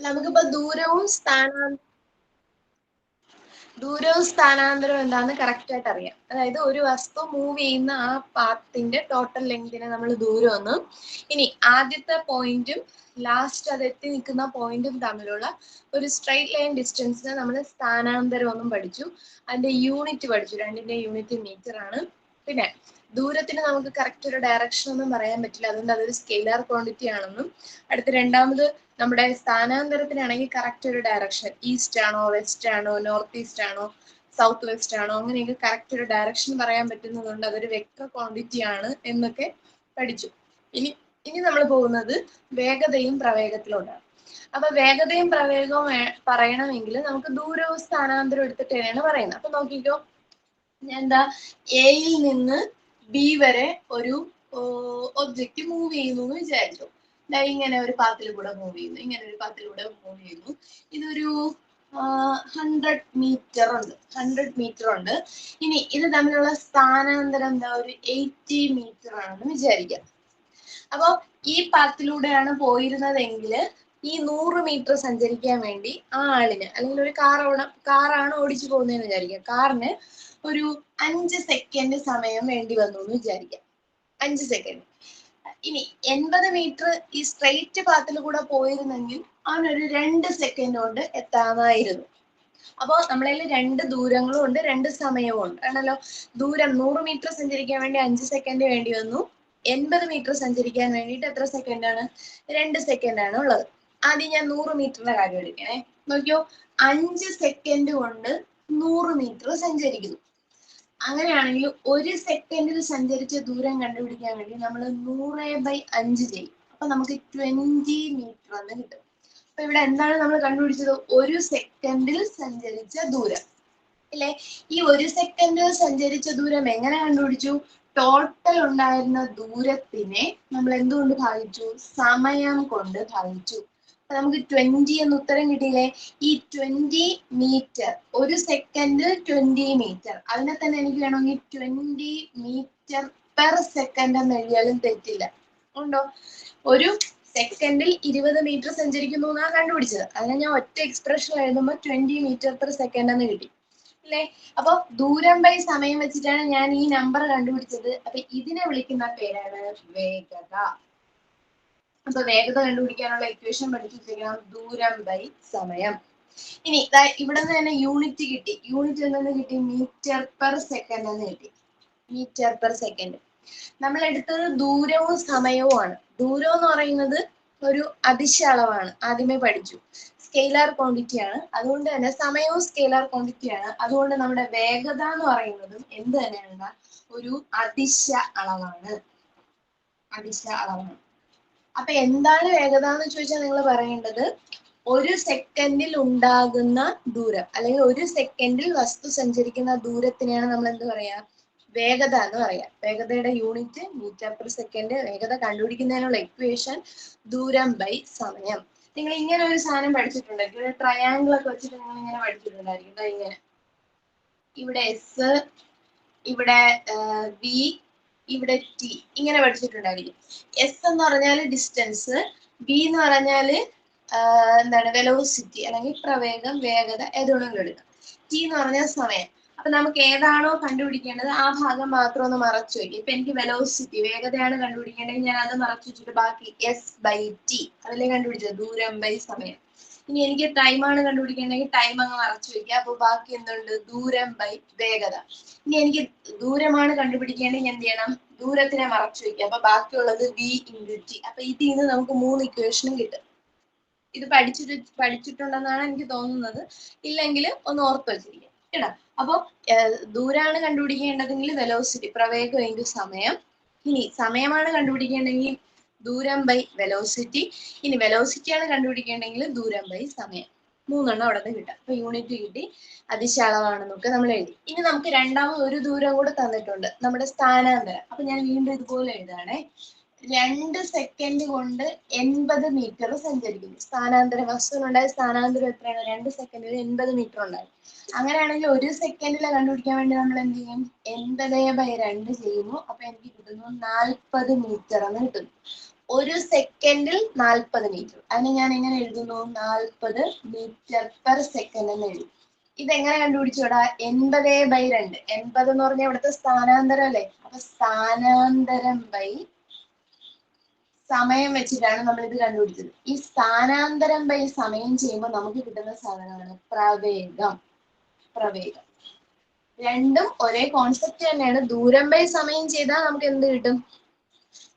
നമുക്കിപ്പോ ദൂരവും സ്ഥാനാന്തരവും എന്താന്ന് കറക്റ്റ് ആയിട്ട് അറിയാം. അതായത് ഒരു വസ്തു മൂവ് ചെയ്യുന്ന ആ പാത്തിന്റെ ടോട്ടൽ ലെങ്തിനെ നമ്മൾ ദൂരം എന്നും, ഇനി ആദ്യത്തെ പോയിന്റും ലാസ്റ്റ് അത് എത്തി നിൽക്കുന്ന പോയിന്റും തമ്മിലുള്ള ഒരു സ്ട്രൈറ്റ് ലൈൻ ഡിസ്റ്റൻസിനെ നമ്മൾ സ്ഥാനാന്തരം എന്നും പഠിച്ചു. അതിന്റെ യൂണിറ്റ് പഠിച്ചു, രണ്ടിന്റെ യൂണിറ്റ് മീറ്റർ ആണ്. പിന്നെ ദൂരത്തിന് നമുക്ക് കറക്റ്റ് ഒരു ഡയറക്ഷൻ ഒന്നും പറയാൻ പറ്റില്ല, അതുകൊണ്ട് അതൊരു സ്കെയിലർ ക്വാണ്ടിറ്റി ആണെന്നും. അടുത്ത രണ്ടാമത് നമ്മുടെ സ്ഥാനാന്തരത്തിനാണെങ്കിൽ കറക്റ്റ് ഒരു ഡയറക്ഷൻ, ഈസ്റ്റ് ആണോ വെസ്റ്റ് ആണോ നോർത്ത് ഈസ്റ്റ് ആണോ സൗത്ത് വെസ്റ്റ് ആണോ അങ്ങനെയൊക്കെ കറക്റ്റ് ഒരു ഡയറക്ഷൻ പറയാൻ പറ്റുന്നതുകൊണ്ട് അതൊരു വെക്ടർ ക്വാണ്ടിറ്റി ആണ് എന്നൊക്കെ പഠിച്ചു. ഇനി നമ്മൾ പോകുന്നത് വേഗതയും പ്രവേഗത്തിലോട്ടാണ്. അപ്പൊ വേഗതയും പ്രവേഗവും പറയണമെങ്കിൽ നമുക്ക് ദൂരവും സ്ഥാനാന്തരവും എടുത്തിട്ട് തന്നെയാണ് പറയുന്നത്. അപ്പൊ നോക്കിക്കോ, ഞാൻ എന്താ എയിൽ നിന്ന് ബി വരെ ഒരു ഒബ്ജക്റ്റ് മൂവ് ചെയ്യുന്നു എന്ന് വിചാരിച്ചു. ഇങ്ങനെ ഒരു പാത്തിൽ കൂടെ മൂവ് ചെയ്യുന്നു, ഇങ്ങനെ ഒരു പാത്തിൽ കൂടെ മൂവ് ചെയ്യുന്നു. ഇതൊരു 100 മീറ്റർ ഉണ്ട്. ഇനി ഇത് തമ്മിലുള്ള സ്ഥാനാന്തരം എന്താ ഒരു 80 മീറ്റർ ആണെന്ന് വിചാരിക്കാം. അപ്പൊ ഈ പാത്തിലൂടെയാണ് പോയിരുന്നതെങ്കിൽ ഈ 100 മീറ്റർ സഞ്ചരിക്കാൻ വേണ്ടി ആ ആളിന്, അല്ലെങ്കിൽ ഒരു കാറാണ് ഓടിച്ചു പോകുന്നതെന്ന് വിചാരിക്കാം, കാറിന് ഒരു 5 സെക്കൻഡ് സമയം വേണ്ടി വന്നു എന്ന് വിചാരിക്കാം. 5 സെക്കൻഡ്. ഇനി 80 മീറ്റർ ഈ സ്ട്രെയിറ്റ് പാത്തിൽ കൂടെ പോയിരുന്നെങ്കിൽ അവനൊരു 2 സെക്കൻഡ് കൊണ്ട് എത്താമായിരുന്നു. അപ്പോൾ നമ്മളതിൽ രണ്ട് ദൂരങ്ങളും ഉണ്ട്, രണ്ട് സമയവും ഉണ്ട് ആണല്ലോ. ദൂരം 100 മീറ്റർ സഞ്ചരിക്കാൻ വേണ്ടി 5 സെക്കൻഡ് വേണ്ടി വന്നു. 80 മീറ്റർ സഞ്ചരിക്കാൻ വേണ്ടിയിട്ട് എത്ര സെക്കൻഡ് ആണ്? 2 സെക്കൻഡ് ആണ് ഉള്ളത്. ആദ്യം ഞാൻ 100 മീറ്ററിന്റെ കാര്യം എടുക്കണേ. നോക്കിയോ, 5 സെക്കൻഡ് കൊണ്ട് 100 മീറ്റർ സഞ്ചരിക്കുന്നു. അങ്ങനെയാണെങ്കിൽ ഒരു സെക്കൻഡിൽ സഞ്ചരിച്ച ദൂരം കണ്ടുപിടിക്കാൻ വേണ്ടി നമ്മൾ 100/5 ചെയ്യും. അപ്പൊ നമുക്ക് 20 മീറ്റർ എന്ന് കിട്ടും. അപ്പൊ ഇവിടെ എന്താണ് നമ്മൾ കണ്ടുപിടിച്ചത്? ഒരു സെക്കൻഡിൽ സഞ്ചരിച്ച ദൂരം അല്ലെ. ഈ ഒരു സെക്കൻഡിൽ സഞ്ചരിച്ച ദൂരം എങ്ങനെ കണ്ടുപിടിച്ചു? ടോട്ടൽ ഉണ്ടായിരുന്ന ദൂരത്തിനെ നമ്മൾ എന്തുകൊണ്ട് ഭാഗിച്ചു? സമയം കൊണ്ട് ഭാഗിച്ചു. അപ്പൊ നമുക്ക് 20 എന്ന് ഉത്തരം കിട്ടിയില്ലേ? ഈ 20 മീറ്റർ, ഒരു സെക്കൻഡിൽ 20 മീറ്റർ, അതിനെ തന്നെ എനിക്ക് വേണമെങ്കിൽ 20 മീറ്റർ പെർ സെക്കൻഡ് എന്ന് എഴുതിയാലും തെറ്റില്ല. ഉണ്ടോ? ഒരു സെക്കൻഡിൽ 20 മീറ്റർ സഞ്ചരിക്കുന്നു എന്നാണ് കണ്ടുപിടിച്ചത്. അതിനെ ഞാൻ ഒറ്റ എക്സ്പ്രഷൻ എഴുതുമ്പോൾ 20 മീറ്റർ പെർ സെക്കൻഡ് എന്ന് കിട്ടി അല്ലേ. അപ്പൊ ദൂരം ബൈ സമയം വെച്ചിട്ടാണ് ഞാൻ ഈ നമ്പർ കണ്ടുപിടിച്ചത്. അപ്പൊ ഇതിനെ വിളിക്കുന്ന പേരാണ് വേഗത. അപ്പൊ വേഗത കണ്ടുപിടിക്കാനുള്ള ഇക്വേഷൻ പഠിച്ചിരിക്കണം, ദൂരം ബൈ സമയം. ഇനി ഇവിടെ നിന്ന് തന്നെ യൂണിറ്റ് കിട്ടി. യൂണിറ്റ് എന്തെന്ന് കിട്ടി? മീറ്റർ പെർ സെക്കൻഡ് എന്ന് കിട്ടി. Metre per second. നമ്മൾ എടുത്തത് ദൂരവും സമയവുമാണ്. ദൂരം എന്ന് പറയുന്നത് ഒരു അദിശ അളവാണ്, ആദ്യമേ പഠിച്ചു. സ്കെയിലർ ക്വാണ്ടിറ്റി ആണ്, അതുകൊണ്ട് തന്നെ സമയവും സ്കെയിലർ ക്വാണ്ടിറ്റി ആണ്. അതുകൊണ്ട് നമ്മുടെ വേഗത എന്ന് പറയുന്നതും എന്ത് തന്നെയാണ്? ഒരു അദിശ അളവാണ്. അദിശ അളവാണ്. അപ്പൊ എന്താണ് വേഗത എന്ന് ചോദിച്ചാൽ നിങ്ങൾ പറയേണ്ടത് ഒരു സെക്കൻഡിൽ ഉണ്ടാകുന്ന ദൂരം, അല്ലെങ്കിൽ ഒരു സെക്കൻഡിൽ വസ്തു സഞ്ചരിക്കുന്ന ദൂരത്തിനെയാണ് നമ്മൾ എന്ത് പറയാ? വേഗത എന്ന് പറയാം. വേഗതയുടെ യൂണിറ്റ് മീറ്റർ പെർ സെക്കൻഡ്. വേഗത കണ്ടുപിടിക്കുന്നതിനുള്ള ഇക്വേഷൻ ദൂരം ബൈ സമയം. നിങ്ങൾ ഇങ്ങനെ ഒരു സാധനം പഠിച്ചിട്ടുണ്ടായിരിക്കും, ഒരു ട്രയാങ്കിൾ ഒക്കെ വെച്ചിട്ട് നിങ്ങൾ ഇങ്ങനെ പഠിച്ചിട്ടുണ്ടായിരിക്കും. ഇങ്ങനെ ഇവിടെ എസ്, ഇവിടെ വി, ഇവിടെ ടി, ഇങ്ങനെ പഠിച്ചിട്ടുണ്ടായിരിക്കും. എസ് എന്ന് പറഞ്ഞാൽ ഡിസ്റ്റൻസ്, വി എന്ന് പറഞ്ഞാല് എന്താണ് വെലോസിറ്റി അല്ലെങ്കിൽ പ്രവേഗം, വേഗത, ഏതുകൊണ്ടെങ്കിലും എടുക്കാം. ടി എന്ന് പറഞ്ഞാൽ സമയം. അപ്പൊ നമുക്ക് ഏതാണോ കണ്ടുപിടിക്കേണ്ടത് ആ ഭാഗം മാത്രം ഒന്ന് മറച്ചു വയ്ക്കും. ഇപ്പൊ എനിക്ക് വെലോസിറ്റി, വേഗതയാണ് കണ്ടുപിടിക്കേണ്ടത്, ഞാൻ അത് മറച്ചു വെച്ചിട്ട് ബാക്കി എസ് ബൈ ടി അതിലെ കണ്ടുപിടിച്ചത് ദൂരം ബൈ സമയം. ഇനി എനിക്ക് ടൈമാണ് കണ്ടുപിടിക്കേണ്ടെങ്കിൽ ടൈം അങ്ങ് മറച്ചു വെക്കുക. അപ്പൊ ബാക്കി എന്തുണ്ട്? ദൂരം ബൈ വേഗത. ഇനി എനിക്ക് ദൂരമാണ് കണ്ടുപിടിക്കേണ്ടെങ്കിൽ എന്ത് ചെയ്യണം? ദൂരത്തിനെ മറച്ചു വെക്കുക. അപ്പൊ ബാക്കിയുള്ളത് വി ഇൻറ്റു ടി. അപ്പൊ ഇതിൽ നിന്ന് നമുക്ക് 3 ഇക്വേഷനും കിട്ടും. ഇത് പഠിച്ചിട്ടുണ്ടെന്നാണ് എനിക്ക് തോന്നുന്നത്. ഇല്ലെങ്കിൽ ഒന്ന് ഓർത്ത് വെച്ചിരിക്കും കേട്ടോ. അപ്പൊ ദൂരാണ് കണ്ടുപിടിക്കേണ്ടതെങ്കിൽ വെലോസിറ്റി, പ്രവേഗം ഇൻറ്റു സമയം. ഇനി സമയമാണ് കണ്ടുപിടിക്കേണ്ടെങ്കിൽ ദൂരം ബൈ വെലോസിറ്റി. ഇനി വെലോസിറ്റി ആണ് കണ്ടുപിടിക്കേണ്ടെങ്കിൽ ദൂരം ബൈ സമയം. 3 എണ്ണം അവിടെ നിന്ന് കിട്ടാം. അപ്പൊ യൂണിറ്റ് കിട്ടി, അതിശ അളവാണെന്നൊക്കെ നമ്മൾ എഴുതി. ഇനി നമുക്ക് രണ്ടാമത് ഒരു ദൂരം കൂടെ തന്നിട്ടുണ്ട്, നമ്മുടെ സ്ഥാനാന്തരം. അപ്പൊ ഞാൻ വീണ്ടും ഇതുപോലെ എഴുതാണേ. 2 സെക്കൻഡ് കൊണ്ട് 80 മീറ്റർ സഞ്ചരിക്കുന്നു. സ്ഥാനാന്തരം, വസ്തുവിനുണ്ടായ സ്ഥാനാന്തരം എത്രയാണ്? 2 സെക്കൻഡിൽ 80 മീറ്റർ ഉണ്ടായി. അങ്ങനെയാണെങ്കിൽ ഒരു സെക്കൻഡിലെ കണ്ടുപിടിക്കാൻ വേണ്ടി നമ്മൾ എന്ത് ചെയ്യും? 80/2 ചെയ്യുന്നു. അപ്പൊ എനിക്ക് കിട്ടുന്നു 40 മീറ്റർ എന്ന് കിട്ടുന്നു. ഒരു സെക്കൻഡിൽ 40 മീറ്റർ. അതിന് ഞാൻ എങ്ങനെ എഴുതുന്നു? 40 മീറ്റർ പെർ സെക്കൻഡ് എന്ന് എഴുതും. ഇതെങ്ങനെ കണ്ടുപിടിച്ചോടാ? 80/2. 80 എന്ന് പറഞ്ഞാൽ ഇവിടുത്തെ സ്ഥാനാന്തരം അല്ലേ? അപ്പൊ സ്ഥാനാന്തരം ബൈ സമയം വെച്ചിട്ടാണ് നമ്മൾ ഇത് കണ്ടുപിടിച്ചത്. ഈ സ്ഥാനാന്തരം ബൈ സമയം ചെയ്യുമ്പോൾ നമുക്ക് കിട്ടുന്ന സാധനമാണ് പ്രവേഗം. പ്രവേഗം രണ്ടും ഒരേ കോൺസെപ്റ്റ് തന്നെയാണ്. ദൂരം ബൈ സമയം ചെയ്താൽ നമുക്ക് എന്ത് കിട്ടും?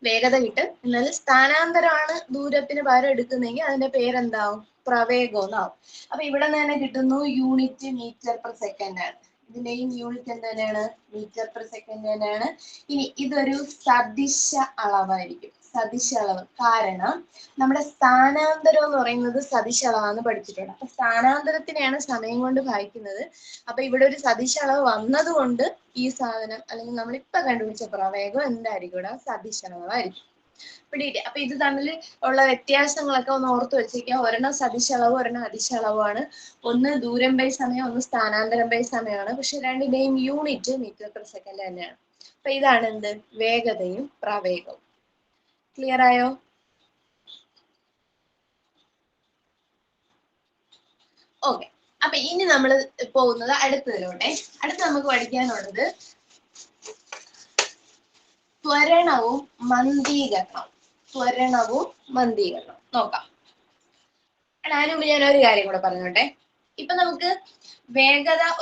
വേഗത കിട്ടും. എന്നാൽ സ്ഥാനാന്തരമാണ് ദൂരത്തിന് പകരം എടുക്കുന്നെങ്കിൽ അതിന്റെ പേരെന്താവും? പ്രവേഗം എന്നാവും. അപ്പൊ ഇവിടെ നിന്ന് തന്നെ കിട്ടുന്നു യൂണിറ്റ് മീറ്റർ പെർ സെക്കൻഡ് ആണ്. ഇതിന്റെയും യൂണിറ്റ് എന്ത് തന്നെയാണ്? മീറ്റർ പെർ സെക്കൻഡ് തന്നെയാണ്. ഇനി ഇതൊരു സദിശ അളവായിരിക്കും. സദിശ അളവ്. കാരണം നമ്മുടെ സ്ഥാനാന്തരം എന്ന് പറയുന്നത് സദിശ അളവാന്ന് പഠിച്ചിട്ടുണ്ട്. അപ്പൊ സ്ഥാനാന്തരത്തിനെയാണ് സമയം കൊണ്ട് ഭാഗിക്കുന്നത്. അപ്പൊ ഇവിടെ ഒരു സദിശ അളവ് വന്നത് കൊണ്ട് ഈ സാധനം അല്ലെങ്കിൽ നമ്മൾ ഇപ്പൊ കണ്ടുപിടിച്ച പ്രവേഗം എന്തായിരിക്കും? ഇവിടെ സദിശ അളവായിരിക്കും. പിടിയില്ലേ? അപ്പൊ ഇത് തമ്മിൽ ഉള്ള വ്യത്യാസങ്ങളൊക്കെ ഒന്ന് ഓർത്ത് വെച്ചിരിക്കുക. ഒരെണ്ണം സദിശ അളവ്, ഒരെണ്ണം അദിശ അളവാണ്. ഒന്ന് ദൂരം ബൈ സമയം, ഒന്ന് സ്ഥാനാന്തരം ബൈ സമയമാണ്. പക്ഷെ രണ്ടിന്റെയും യൂണിറ്റ് മീറ്റർ പെർ സെക്കൻഡ് തന്നെയാണ്. അപ്പൊ ഇതാണ് എന്ത്? വേഗതയും പ്രവേഗവും. ക്ലിയർ ആയോ? ഓക്കെ. അപ്പൊ ഇനി നമ്മൾ പോകുന്നത് അടുത്തതിലോട്ടെ. അടുത്ത് നമുക്ക് പഠിക്കാനുള്ളത് ത്വരണവും മന്ദീകരണവും. ത്വരണവും മന്ദീകരണവും നോക്കാം. അതിന് മുമ്പ് ഞാൻ ഒരു കാര്യം കൂടെ പറഞ്ഞോട്ടെ. ഇപ്പൊ നമുക്ക്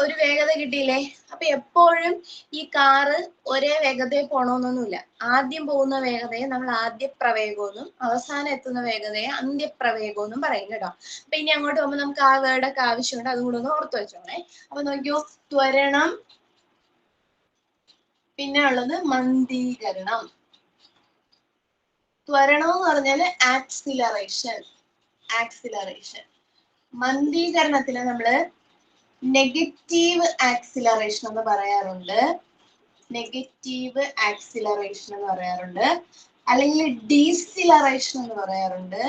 ഒരു വേഗത കിട്ടിയില്ലേ? അപ്പൊ എപ്പോഴും ഈ കാറ് ഒരേ വേഗതയിൽ പോണോന്നൊന്നുമില്ല. ആദ്യം പോകുന്ന വേഗതയെ നമ്മൾ ആദ്യ പ്രവേഗമെന്നും അവസാനം എത്തുന്ന വേഗതയെ അന്ത്യപ്രവേഗം എന്നും പറയും കേട്ടോ. അപ്പൊ ഇനി അങ്ങോട്ട് പോകുമ്പോൾ നമുക്ക് ആ വേർഡൊക്കെ ആവശ്യമുണ്ട്. അതും കൂടെ ഒന്ന് ഓർത്ത് വെച്ചോണേ. അപ്പൊ നോക്കിയോ, ത്വരണം, പിന്നെ ഉള്ളത് മന്ദീകരണം. ത്വരണം എന്ന് പറഞ്ഞാല് ആക്സിലറേഷൻ. ആക്സിലറേഷൻ. മന്ദീകരണത്തിന് നമ്മള് നെഗറ്റീവ് ആക്സിലറേഷൻ എന്ന് പറയാറുണ്ട്. നെഗറ്റീവ് ആക്സിലറേഷൻ എന്ന് പറയാറുണ്ട്. അല്ലെങ്കിൽ ഡീസിലറേഷൻ എന്ന് പറയാറുണ്ട്.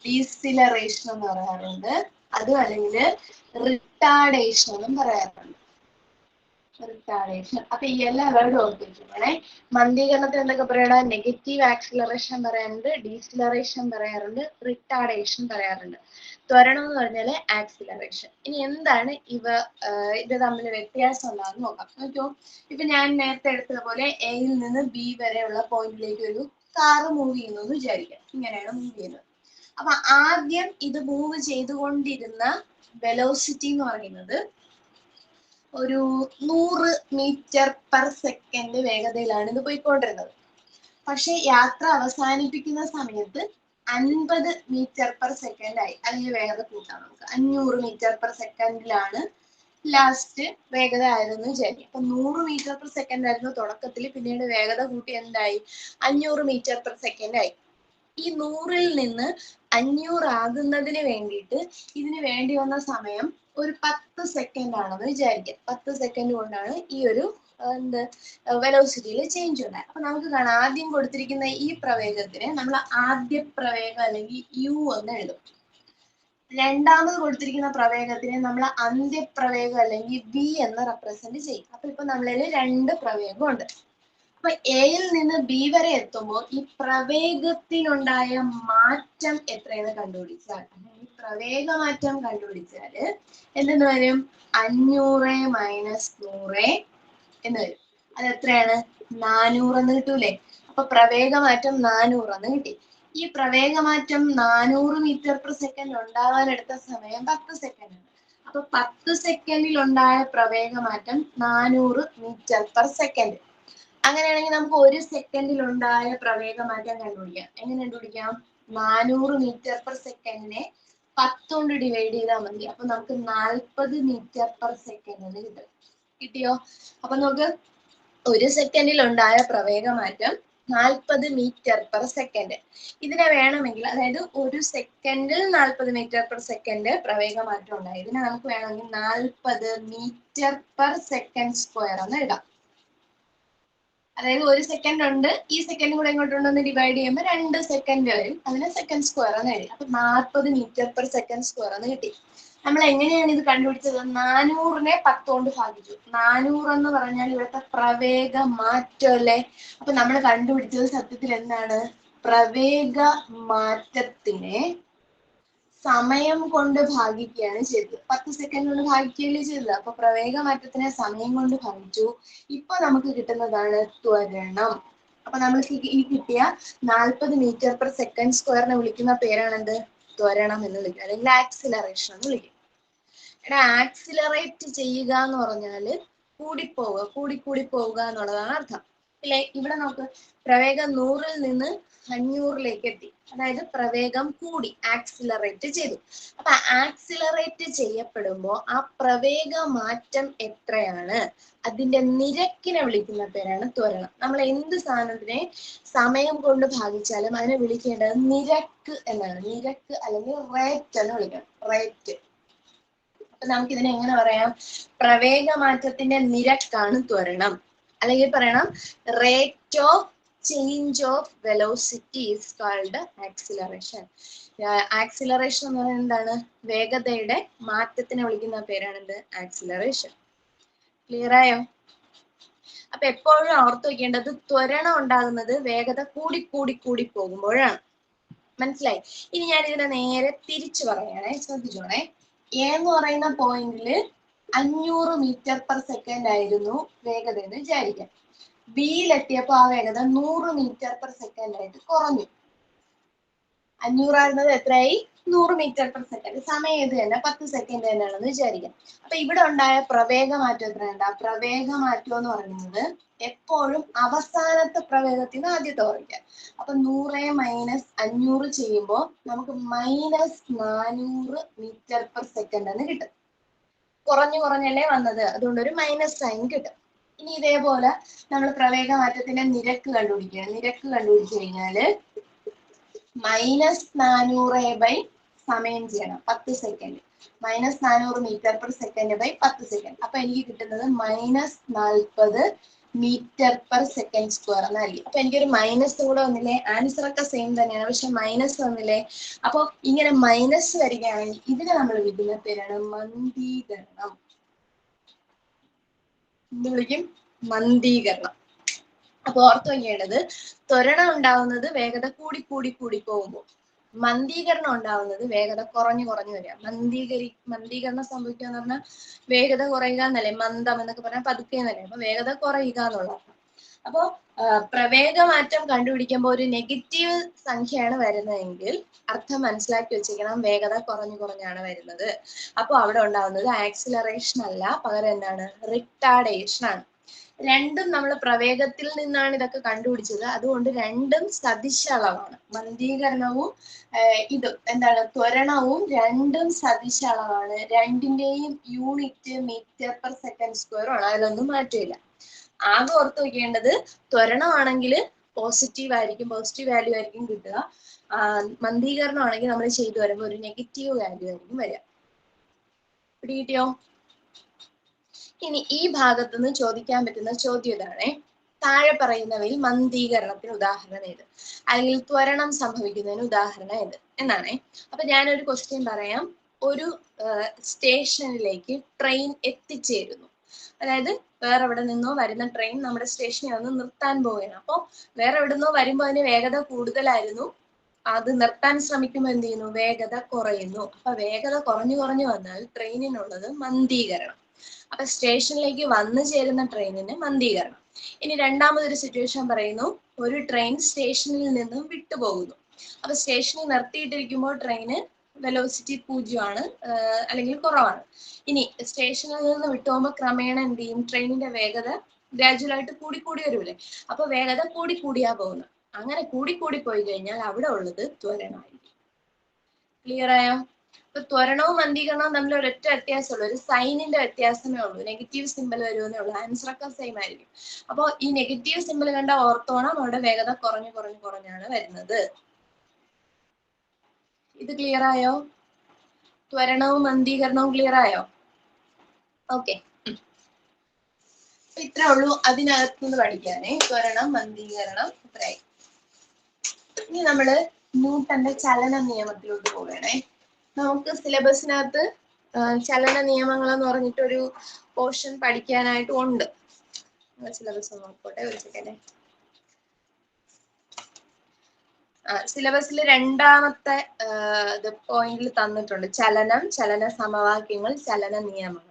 ഡീസിലറേഷൻ എന്ന് പറയാറുണ്ട്. അതും അല്ലെങ്കിൽ റിട്ടാർഡേഷൻ എന്നും പറയാറുണ്ട്. റിട്ടാർഡേഷൻ. അപ്പൊ ഈ എല്ലാ വേർഡും ഓർത്ത് വെച്ചിട്ടുണ്ടേ. മന്ദീകരണത്തിന് എന്തൊക്കെ പറയണ? നെഗറ്റീവ് ആക്സിലറേഷൻ പറയാറുണ്ട്, ഡീസിലറേഷൻ പറയാറുണ്ട്, റിട്ടാർഡേഷൻ പറയാറുണ്ട്. ത്വരണം എന്ന് പറഞ്ഞാല് ആക്സിലറേഷൻ. ഇനി എന്താണ് ഇത് തമ്മിൽ വ്യത്യാസം ഉണ്ടാകുന്ന നോക്കാം. നോക്കിയോ, ഇപ്പൊ ഞാൻ നേരത്തെ എടുത്തതുപോലെ എയിൽ നിന്ന് ബി വരെയുള്ള പോയിന്റിലേക്ക് ഒരു കാറ് മൂവ് ചെയ്യുന്നു എന്ന് വിചാരിക്കാം. ഇങ്ങനെയാണ് മൂവ് ചെയ്യുന്നത്. അപ്പൊ ആദ്യം ഇത് മൂവ് ചെയ്തുകൊണ്ടിരുന്ന വെലോസിറ്റി എന്ന് പറയുന്നത് ഒരു 100 മീറ്റർ പെർ സെക്കൻഡ് വേഗതയിലാണ് ഇത് പോയിക്കൊണ്ടിരുന്നത്. പക്ഷെ യാത്ര അവസാനിപ്പിക്കുന്ന സമയത്ത് 50 മീറ്റർ പെർ സെക്കൻഡ് ആയി. അല്ലെങ്കിൽ വേഗത കൂട്ടാം നമുക്ക്. 500 മീറ്റർ പെർ സെക്കൻഡിലാണ് ലാസ്റ്റ് വേഗത ആയതെന്ന് വിചാരിക്കും. അപ്പൊ 100 മീറ്റർ പെർ സെക്കൻഡ് ആയിരുന്നു തുടക്കത്തിൽ. പിന്നീട് വേഗത കൂട്ടി എന്തായി? 500 മീറ്റർ പെർ സെക്കൻഡ് ആയി. ഈ 100ൽ നിന്ന് 500 ആകുന്നതിന് വേണ്ടിയിട്ട് ഇതിന് വേണ്ടി വന്ന സമയം ഒരു 10 സെക്കൻഡ് ആണെന്ന് വിചാരിക്കാം. 10 സെക്കൻഡ് കൊണ്ടാണ് ഈ ഒരു വെലോസിറ്റിയിൽ ചേഞ്ച് ഉണ്ടായത്. അപ്പൊ നമുക്ക് കാണാം, ആദ്യം കൊടുത്തിരിക്കുന്ന ഈ പ്രവേഗത്തിന് നമ്മൾ ആദ്യ പ്രവേഗം അല്ലെങ്കിൽ യു എന്ന് എഴുതും. രണ്ടാമത് കൊടുത്തിരിക്കുന്ന പ്രവേഗത്തിനെ നമ്മൾ അന്ത്യപ്രവേഗം അല്ലെങ്കിൽ ബി എന്ന് റെപ്രസെന്റ് ചെയ്യും. അപ്പൊ ഇപ്പൊ നമ്മളിൽ 2 പ്രവേഗം ഉണ്ട്. അപ്പൊ എയിൽ നിന്ന് ബി വരെ എത്തുമ്പോൾ ഈ പ്രവേഗത്തിനുണ്ടായ മാറ്റം എത്രയെന്ന് കണ്ടുപിടിച്ചാൽ, ഈ പ്രവേഗ മാറ്റം കണ്ടുപിടിച്ചാല് എന്തെന്ന് വരും? 500 മൈനസ് 100 എന്ന് വരും. അത് എത്രയാണ്? 400 എന്ന് കിട്ടൂലേ? അപ്പൊ പ്രവേഗമാറ്റം 400 എന്ന് കിട്ടി. ഈ പ്രവേഗമാറ്റം 400 മീറ്റർ പെർ സെക്കൻഡ് ഉണ്ടാവാൻ എടുത്ത സമയം 10 സെക്കൻഡ് ആണ്. അപ്പൊ 10 സെക്കൻഡിൽ ഉണ്ടായ പ്രവേഗമാറ്റം 400 മീറ്റർ പെർ സെക്കൻഡ്. അങ്ങനെയാണെങ്കിൽ നമുക്ക് ഒരു സെക്കൻഡിൽ ഉണ്ടായ പ്രവേഗമാറ്റം കണ്ടുപിടിക്കാം. എങ്ങനെ കണ്ടുപിടിക്കാം? 400 മീറ്റർ പെർ സെക്കൻഡിനെ 10 കൊണ്ട് ഡിവൈഡ് ചെയ്താൽ മതി. അപ്പൊ നമുക്ക് 40 മീറ്റർ പെർ സെക്കൻഡ് എന്ന് കിട്ടും. കിട്ടിയോ? അപ്പൊ നമുക്ക് ഒരു സെക്കൻഡിൽ ഉണ്ടായ പ്രവേഗമാറ്റം 40 മീറ്റർ പെർ സെക്കൻഡ്. ഇതിനെ വേണമെങ്കിൽ, അതായത് ഒരു സെക്കൻഡിൽ 40 മീറ്റർ പെർ സെക്കൻഡ് പ്രവേഗമാറ്റം ഉണ്ടായി. ഇതിനെ നമുക്ക് വേണമെങ്കിൽ 40 മീറ്റർ പെർ സെക്കൻഡ് സ്ക്വയർ എന്ന് എഴുതാം. അതായത് ഒരു സെക്കൻഡ് ഉണ്ട്, ഈ സെക്കൻഡ് കൂടെ ഇങ്ങോട്ടുണ്ടെന്ന് ഡിവൈഡ് ചെയ്യുമ്പോൾ 2 സെക്കൻഡ് വരും. അതിനെ സെക്കൻഡ് സ്ക്വയർ എന്ന് എഴുതി. അപ്പൊ 40 മീറ്റർ പെർ സെക്കൻഡ് സ്ക്വയർ എന്ന് കിട്ടി. നമ്മൾ എങ്ങനെയാണ് ഇത് കണ്ടുപിടിച്ചത്? 400നെ 10 കൊണ്ട് ഭാഗിച്ചു. 400 എന്ന് പറഞ്ഞാൽ ഇവിടുത്തെ പ്രവേഗ മാറ്റം അല്ലേ? അപ്പൊ നമ്മൾ കണ്ടുപിടിച്ചത് സത്യത്തിൽ എന്താണ്? പ്രവേഗ മാറ്റത്തിനെ സമയം കൊണ്ട് ഭാഗിക്കുകയാണ് ചെയ്തത്. 10 സെക്കൻഡ് കൊണ്ട് ഭാഗിക്കുകയല്ലേ ചെയ്തത്. അപ്പൊ പ്രവേഗ മാറ്റത്തിനെ സമയം കൊണ്ട് ഭാഗിച്ചു. ഇപ്പൊ നമുക്ക് കിട്ടുന്നതാണ് ത്വരണം. അപ്പൊ നമ്മൾക്ക് ഈ കിട്ടിയ 40 മീറ്റർ പെർ സെക്കൻഡ് സ്ക്വയറിനെ വിളിക്കുന്ന പേരാണെന്ത്? ത്വരണം എന്ന് വിളിക്കുക, അല്ലെങ്കിൽ ആക്സിലറേഷൻ എന്ന് വിളിക്കും. എടാ, ആക്സിലറേറ്റ് ചെയ്യുക എന്ന് പറഞ്ഞാല് കൂടിപ്പോവുക, കൂടി പോവുക എന്നുള്ളതാണ് അർത്ഥം. ഇല്ലേ? ഇവിടെ നമുക്ക് പ്രവേഗം 100-ൽ നിന്ന് 500-ലേക്ക് എത്തി. അതായത് പ്രവേഗം കൂടി, ആക്സിലറേറ്റ് ചെയ്തു. അപ്പൊ ആക്സിലറേറ്റ് ചെയ്യപ്പെടുമ്പോ ആ പ്രവേഗ മാറ്റം എത്രയാണ്, അതിന്റെ നിരക്കിനെ വിളിക്കുന്ന പേരാണ് ത്വരണം. നമ്മൾ എന്ത് സാധനത്തിനെ സമയം കൊണ്ട് ഭാഗിച്ചാലും അതിനെ വിളിക്കേണ്ടത് നിരക്ക് എന്നാണ്. നിരക്ക് അല്ലെങ്കിൽ റേറ്റ് എന്ന് വിളിക്കണം. റേറ്റ്. അപ്പൊ നമുക്ക് ഇതിനെ എങ്ങനെ പറയാം? പ്രവേഗ മാറ്റത്തിന്റെ നിരക്കാണ് ത്വരണം. അല്ലെങ്കിൽ പറയണം rate of change of velocity is called acceleration. Acceleration എന്ന് പറയുന്നത് എന്താണ്? വേഗതയുടെ മാറ്റത്തിനെ വിളിക്കുന്ന പേരാണെന്ത്? ആക്സിലറേഷൻ. ക്ലിയർ ആയോ? അപ്പൊ എപ്പോഴും ഓർത്ത് വയ്ക്കേണ്ടത് ത്വരണം ഉണ്ടാകുന്നത് വേഗത കൂടി പോകുമ്പോഴാണ്. മനസ്സിലായി? ഇനി ഞാൻ ഇതിനെ നേരെ തിരിച്ചു പറയാണേ, ശ്രദ്ധിച്ചോണേ. എ എന്ന് പറയുന്ന പോയിന്റില് 500 മീറ്റർ പെർ സെക്കൻഡ് ആയിരുന്നു വേഗത എന്ന് വിചാരിക്കാം. ബിയിലെത്തിയപ്പോ ആ വേഗത 100 മീറ്റർ പെർ സെക്കൻഡ് ആയിട്ട് കുറഞ്ഞു. 500 ആയിരുന്നത് എത്രയായി? 100 മീറ്റർ പെർ സെക്കൻഡ്. സമയം ഇത് തന്നെ 10 സെക്കൻഡ് തന്നെയാണെന്ന് വിചാരിക്കാം. അപ്പൊ ഇവിടെ ഉണ്ടായ പ്രവേഗ മാറ്റം എത്രയുണ്ട്? ആ പ്രവേഗ മാറ്റം എന്ന് പറയുന്നത് എപ്പോഴും അവസാനത്തെ പ്രവേഗത്തിൽ നിന്ന് ആദ്യത്തെ കുറയ്ക്കാം. അപ്പൊ 100 - 500 ചെയ്യുമ്പോൾ നമുക്ക് -400 മീറ്റർ പെർ സെക്കൻഡ് എന്ന് കിട്ടും. കുറഞ്ഞല്ലേ വന്നത്, അതുകൊണ്ട് ഒരു മൈനസ് സൈൻ കിട്ടും. ഇനി ഇതേപോലെ നമ്മൾ പ്രവേഗ മാറ്റത്തിന്റെ നിരക്ക് കണ്ടുപിടിക്കുകയാണ്. നിരക്ക് കണ്ടുപിടിച്ചു കഴിഞ്ഞാല് -400 സമയം ചെയ്യണം, 10 second. -400 metre per second 10 second. അപ്പൊ എനിക്ക് കിട്ടുന്നത് -40 മീറ്റർ പെർ സെക്കൻഡ് സ്ക്വയർ എന്നായിരിക്കും. അപ്പൊ എനിക്കൊരു മൈനസ് കൂടെ വന്നില്ലേ? ആൻസർ ഒക്കെ സെയിം തന്നെയാണ്, പക്ഷെ മൈനസ് വന്നില്ലേ? അപ്പൊ ഇങ്ങനെ മൈനസ് വരികയാണെങ്കിൽ ഇതിനെ നമ്മൾ വിളിക്കുന്ന പേരാണ് മന്ദീകരണം. എന്ത് വിളിക്കും? മന്ദീകരണം. അപ്പൊ ഓർത്ത് വയ്ക്കേണ്ടത് ത്വരണം ഉണ്ടാവുന്നത് വേഗത കൂടി പോകുമ്പോൾ, മന്ദീകരണം ഉണ്ടാവുന്നത് വേഗത കുറഞ്ഞു വരിക. മന്ദീകരണം സംഭവിക്കുക എന്ന് പറഞ്ഞാൽ വേഗത കുറയുക എന്നല്ലേ? മന്ദം എന്നൊക്കെ പറഞ്ഞാൽ പതുക്കെ എന്നല്ലേ? അപ്പൊ വേഗത കുറയുക എന്നുള്ള. അപ്പോ പ്രവേഗമാറ്റം കണ്ടുപിടിക്കുമ്പോൾ ഒരു നെഗറ്റീവ് സംഖ്യയാണ് വരുന്നതെങ്കിൽ അർത്ഥം മനസ്സിലാക്കി വെച്ചിരിക്കണം, വേഗത കുറഞ്ഞാണ് വരുന്നത്. അപ്പൊ അവിടെ ഉണ്ടാവുന്നത് ആക്സിലറേഷൻ അല്ല, പകരം എന്താണ്? റിട്ടാർഡേഷൻ ആണ്. രണ്ടും നമ്മൾ പ്രവേഗത്തിൽ നിന്നാണ് ഇതൊക്കെ കണ്ടുപിടിച്ചത്. അതുകൊണ്ട് രണ്ടും സദിശ അളവാണ്. മന്ദീകരണവും ഇതും എന്താണ്? ത്വരണവും രണ്ടും സദിശ അളവാണ്. രണ്ടിന്റെയും unit metre per second square ആണ്. അതിലൊന്നും മാറ്റമില്ല. ആകെ ഓർത്ത് വയ്ക്കേണ്ടത് ത്വരണമാണെങ്കിൽ പോസിറ്റീവ് വാല്യൂ ആയിരിക്കും കിട്ടുക. മന്ദീകരണം ആണെങ്കിൽ നമ്മൾ ചെയ്തു വരുമ്പോൾ ഒരു നെഗറ്റീവ് വാല്യൂ ആയിരിക്കും വരിക. പിടികിട്ടിയോ? ഇനി ഈ ഭാഗത്ത് നിന്ന് ചോദിക്കാൻ പറ്റുന്ന ചോദ്യം ഇതാണേ: താഴെ പറയുന്നവയിൽ മന്ദീകരണത്തിന് ഉദാഹരണം ഏത്, അല്ലെങ്കിൽ ത്വരണം സംഭവിക്കുന്നതിന് ഉദാഹരണം ഏത് എന്നാണേ. അപ്പൊ ഞാനൊരു ക്വസ്റ്റ്യൻ പറയാം. ഒരു സ്റ്റേഷനിലേക്ക് ട്രെയിൻ എത്തിച്ചേരുന്നു. അതായത് വേറെ എവിടെ നിന്നോ വരുന്ന ട്രെയിൻ നമ്മുടെ സ്റ്റേഷനിൽ വന്ന് നിർത്താൻ പോവുകയാണ്. അപ്പോൾ വേറെ എവിടെ നിന്നോ വരുമ്പോൾ അതിന് വേഗത കൂടുതലായിരുന്നു. അത് നിർത്താൻ ശ്രമിക്കുമ്പോൾ എന്ത് ചെയ്യുന്നു? വേഗത കുറയുന്നു. അപ്പൊ വേഗത കുറഞ്ഞു വന്നാൽ ട്രെയിനിനുള്ളത് മന്ദീകരണം. അപ്പൊ സ്റ്റേഷനിലേക്ക് വന്നു ചേരുന്ന ട്രെയിനിന് മന്ദീകരണം. ഇനി രണ്ടാമതൊരു സിറ്റുവേഷൻ പറയുന്നു. ഒരു ട്രെയിൻ സ്റ്റേഷനിൽ നിന്നും വിട്ടുപോകുന്നു. അപ്പൊ സ്റ്റേഷനിൽ നിർത്തിയിട്ടിരിക്കുമ്പോൾ ട്രെയിന് വെലോസിറ്റി 0 അല്ലെങ്കിൽ കുറവാണ്. ഇനി സ്റ്റേഷനിൽ നിന്ന് വിട്ടുപോകുമ്പോൾ ക്രമേണ എന്ത് ചെയ്യും? ട്രെയിനിന്റെ വേഗത ഗ്രാജുവൽ ആയിട്ട് കൂടി വരുമല്ലേ? അപ്പൊ വേഗത കൂടിയാ പോകുന്നത്. അങ്ങനെ കൂടി പോയി കഴിഞ്ഞാൽ അവിടെ ഉള്ളത് ത്വരണമായിരിക്കും. ക്ലിയർ ആയോ? അപ്പൊ ത്വരണവും മന്ദീകരണവും തമ്മിൽ ഒരൊറ്റ വ്യത്യാസമുള്ളൂ, ഒരു സൈനിന്റെ വ്യത്യാസമേ ഉള്ളൂ. നെഗറ്റീവ് സിമ്പിൾ വരുമെന്നേ ഉള്ളൂ. ആൻസർ ഒക്കെ സെയിം ആയിരിക്കും. അപ്പോൾ ഈ നെഗറ്റീവ് സിമ്പിൾ കണ്ട ഓർത്തോണം, അവിടെ വേഗത കുറഞ്ഞാണ് വരുന്നത്. ഇത് ക്ലിയർ ആയോ? ത്വരണവും മന്ദീകരണവും ക്ലിയർ ആയോ? ഓക്കെ, ഇത്രേ ഉള്ളൂ അതിനകത്തുനിന്ന് പഠിക്കാനേ. ത്വരണം, മന്ദീകരണം ഇത്രയായി. ഇനി നമ്മള് ന്യൂട്ടന്റെ ചലന നിയമത്തിലോട്ട് പോകണേ. നമുക്ക് സിലബസിനകത്ത് ചലന നിയമങ്ങൾ എന്ന് പറഞ്ഞിട്ടൊരു പോർഷൻ പഠിക്കാനായിട്ട് ഉണ്ട്. സിലബസ് നോക്കട്ടെ ഒരു സെക്കൻഡ്. സിലബസിൽ രണ്ടാമത്തെ പോയിന്റിൽ തന്നിട്ടുണ്ട് ചലനം, ചലന സമവാക്യങ്ങൾ, ചലന നിയമങ്ങൾ.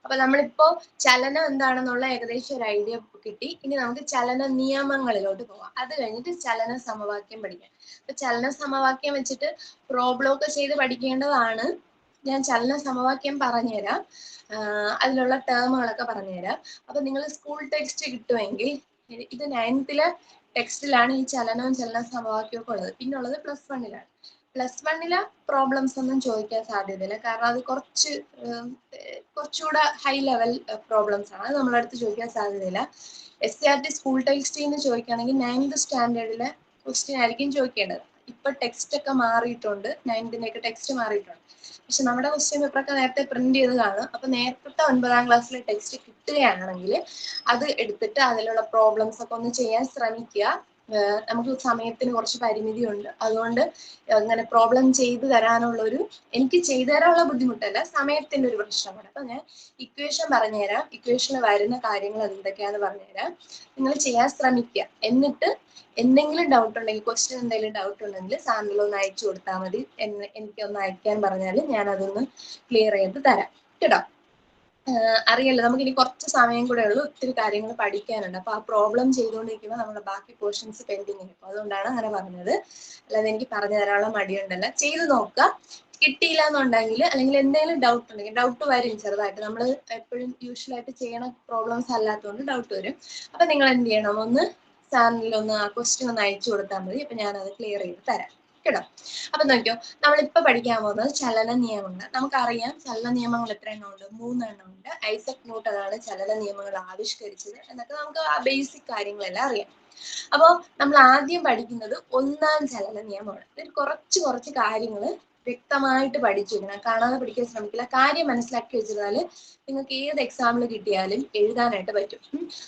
അപ്പൊ നമ്മളിപ്പോ ചലനം എന്താണെന്നുള്ള ഏകദേശം ഒരു ഐഡിയ കിട്ടി. ഇനി നമുക്ക് ചലന നിയമങ്ങളിലോട്ട് പോവാം. അത് കഴിഞ്ഞിട്ട് ചലന സമവാക്യം പഠിക്കാം. അപ്പൊ ചലന സമവാക്യം വെച്ചിട്ട് പ്രോബ്ലം ഒക്കെ ചെയ്ത് പഠിക്കേണ്ടതാണ്. ഞാൻ ചലന സമവാക്യം പറഞ്ഞുതരാം, അതിലുള്ള ടേമുകളൊക്കെ പറഞ്ഞുതരാം. അപ്പൊ നിങ്ങൾ സ്കൂൾ ടെക്സ്റ്റ് കിട്ടുമെങ്കിൽ, ഇത് 9th ടെക്സ്റ്റിലാണ് ഈ ചലനവും ചലന സമവാക്യവും ഒക്കെ ഉള്ളത്. പിന്നെ ഉള്ളത് +1 +1 പ്രോബ്ലംസ് ഒന്നും ചോദിക്കാൻ സാധ്യതയില്ല, കാരണം അത് കുറച്ചുകൂടെ ഹൈ ലെവൽ പ്രോബ്ലംസ് ആണ്. അത് നമ്മുടെ അടുത്ത് ചോദിക്കാൻ സാധ്യതയില്ല. SCRT സ്കൂൾ ടെക്സ്റ്റിൽ ചോദിക്കുകയാണെങ്കിൽ 9th സ്റ്റാൻഡേർഡിലെ ക്വസ്റ്റ്യൻ ആയിരിക്കും ചോദിക്കേണ്ടത്. ഇപ്പൊ ടെക്സ്റ്റ് ഒക്കെ മാറിയിട്ടുണ്ട്, 9th ടെക്സ്റ്റ് മാറിയിട്ടുണ്ട്. പക്ഷെ നമ്മുടെ ക്വസ്റ്റ്യൻ പേപ്പറൊക്കെ നേരത്തെ പ്രിന്റ് ചെയ്ത് കാണും. അപ്പൊ നേരത്തെ 9ാം ക്ലാസ്സിലെ ടെക്സ്റ്റ് കിട്ടുകയാണെങ്കിൽ അത് എടുത്തിട്ട് അതിലുള്ള പ്രോബ്ലംസ് ഒക്കെ ഒന്ന് ചെയ്യാൻ ശ്രമിക്കുക. നമുക്ക് സമയത്തിന് കുറച്ച് പരിമിതിയുണ്ട്, അതുകൊണ്ട് അങ്ങനെ പ്രോബ്ലം ചെയ്തു തരാനുള്ള എനിക്ക് ചെയ്തു തരാനുള്ള ബുദ്ധിമുട്ടല്ല, സമയത്തിന്റെ ഒരു പ്രശ്നമാണ്. അപ്പൊ ഞാൻ ഇക്വേഷൻ പറഞ്ഞുതരാം, ഇക്വേഷനിൽ വരുന്ന കാര്യങ്ങൾ എന്തൊക്കെയാന്ന് പറഞ്ഞുതരാം, നിങ്ങൾ ചെയ്യാൻ ശ്രമിക്കുക. എന്നിട്ട് എന്തെങ്കിലും ഡൗട്ട് ഉണ്ടെങ്കിൽ, ക്വസ്റ്റ്യൻ എന്തെങ്കിലും ഡൗട്ട് ഉണ്ടെങ്കിൽ സാറിന് ഒന്ന് അയച്ചു കൊടുത്താൽ മതി. എനിക്കൊന്ന് അയക്കാൻ പറഞ്ഞാൽ ഞാൻ അതൊന്ന് ക്ലിയർ ചെയ്ത് തരാം കേട്ടോ. അറിയാലോ, നമുക്ക് ഇനി കുറച്ച് സമയം കൂടെ ഉള്ളൂ, ഒത്തിരി കാര്യങ്ങൾ പഠിക്കാനുണ്ട്. അപ്പൊ ആ പ്രോബ്ലം ചെയ്തുകൊണ്ടിരിക്കുമ്പോൾ നമ്മുടെ ബാക്കി പോർഷൻസ് പെൻഡിങ് ആയിരിക്കും. അതുകൊണ്ടാണ് അങ്ങനെ പറഞ്ഞത്, അല്ലാതെ എനിക്ക് പറഞ്ഞു തരാനുള്ള മടിയുണ്ടല്ല. ചെയ്ത് നോക്കുക. കിട്ടിയില്ല എന്നുണ്ടെങ്കിൽ, അല്ലെങ്കിൽ എന്തെങ്കിലും ഡൗട്ട് ഉണ്ടെങ്കിൽ, ഡൗട്ട് വരും ചെറുതായിട്ട്, നമ്മൾ എപ്പോഴും യൂഷ്വലായിട്ട് ചെയ്യണ പ്രോബ്ലംസ് അല്ലാത്തതുകൊണ്ട് ഡൗട്ട് വരും. അപ്പൊ നിങ്ങൾ എന്ത് ചെയ്യണം, ഒന്ന് ചാനലിലൊന്ന് ആ ക്വസ്റ്റ്യൻ ഒന്ന് അയച്ചു കൊടുത്താൽ മതി. അപ്പൊ ഞാനത് ക്ലിയർ ചെയ്ത് തരാം കേട്ടോ. അപ്പൊ നോക്കിയോ, നമ്മളിപ്പോ പഠിക്കാൻ പോകുന്നത് ചലന നിയമങ്ങൾ. നമുക്കറിയാം ചലന നിയമങ്ങൾ എത്ര എണ്ണം ഉണ്ട്? 3 എണ്ണം ഉണ്ട്. ഐസക് ന്യൂട്ടനാണ് ചലന നിയമങ്ങൾ ആവിഷ്കരിച്ചത് എന്നൊക്കെ നമുക്ക് ആ ബേസിക് കാര്യങ്ങളെല്ലാം അറിയാം. അപ്പോൾ നമ്മൾ ആദ്യം പഠിക്കുന്നത് 1ാം ചലന നിയമമാണ്. ഇതിൽ കുറച്ച് കാര്യങ്ങൾ വ്യക്തമായിട്ട് പഠിച്ചു വെക്കണം, കാണാതെ പഠിക്കാൻ ശ്രമിക്കില്ല. കാര്യം മനസ്സിലാക്കി വെച്ചിരുന്നാൽ നിങ്ങൾക്ക് ഏത് എക്സാമിൽ കിട്ടിയാലും എഴുതാനായിട്ട് പറ്റും.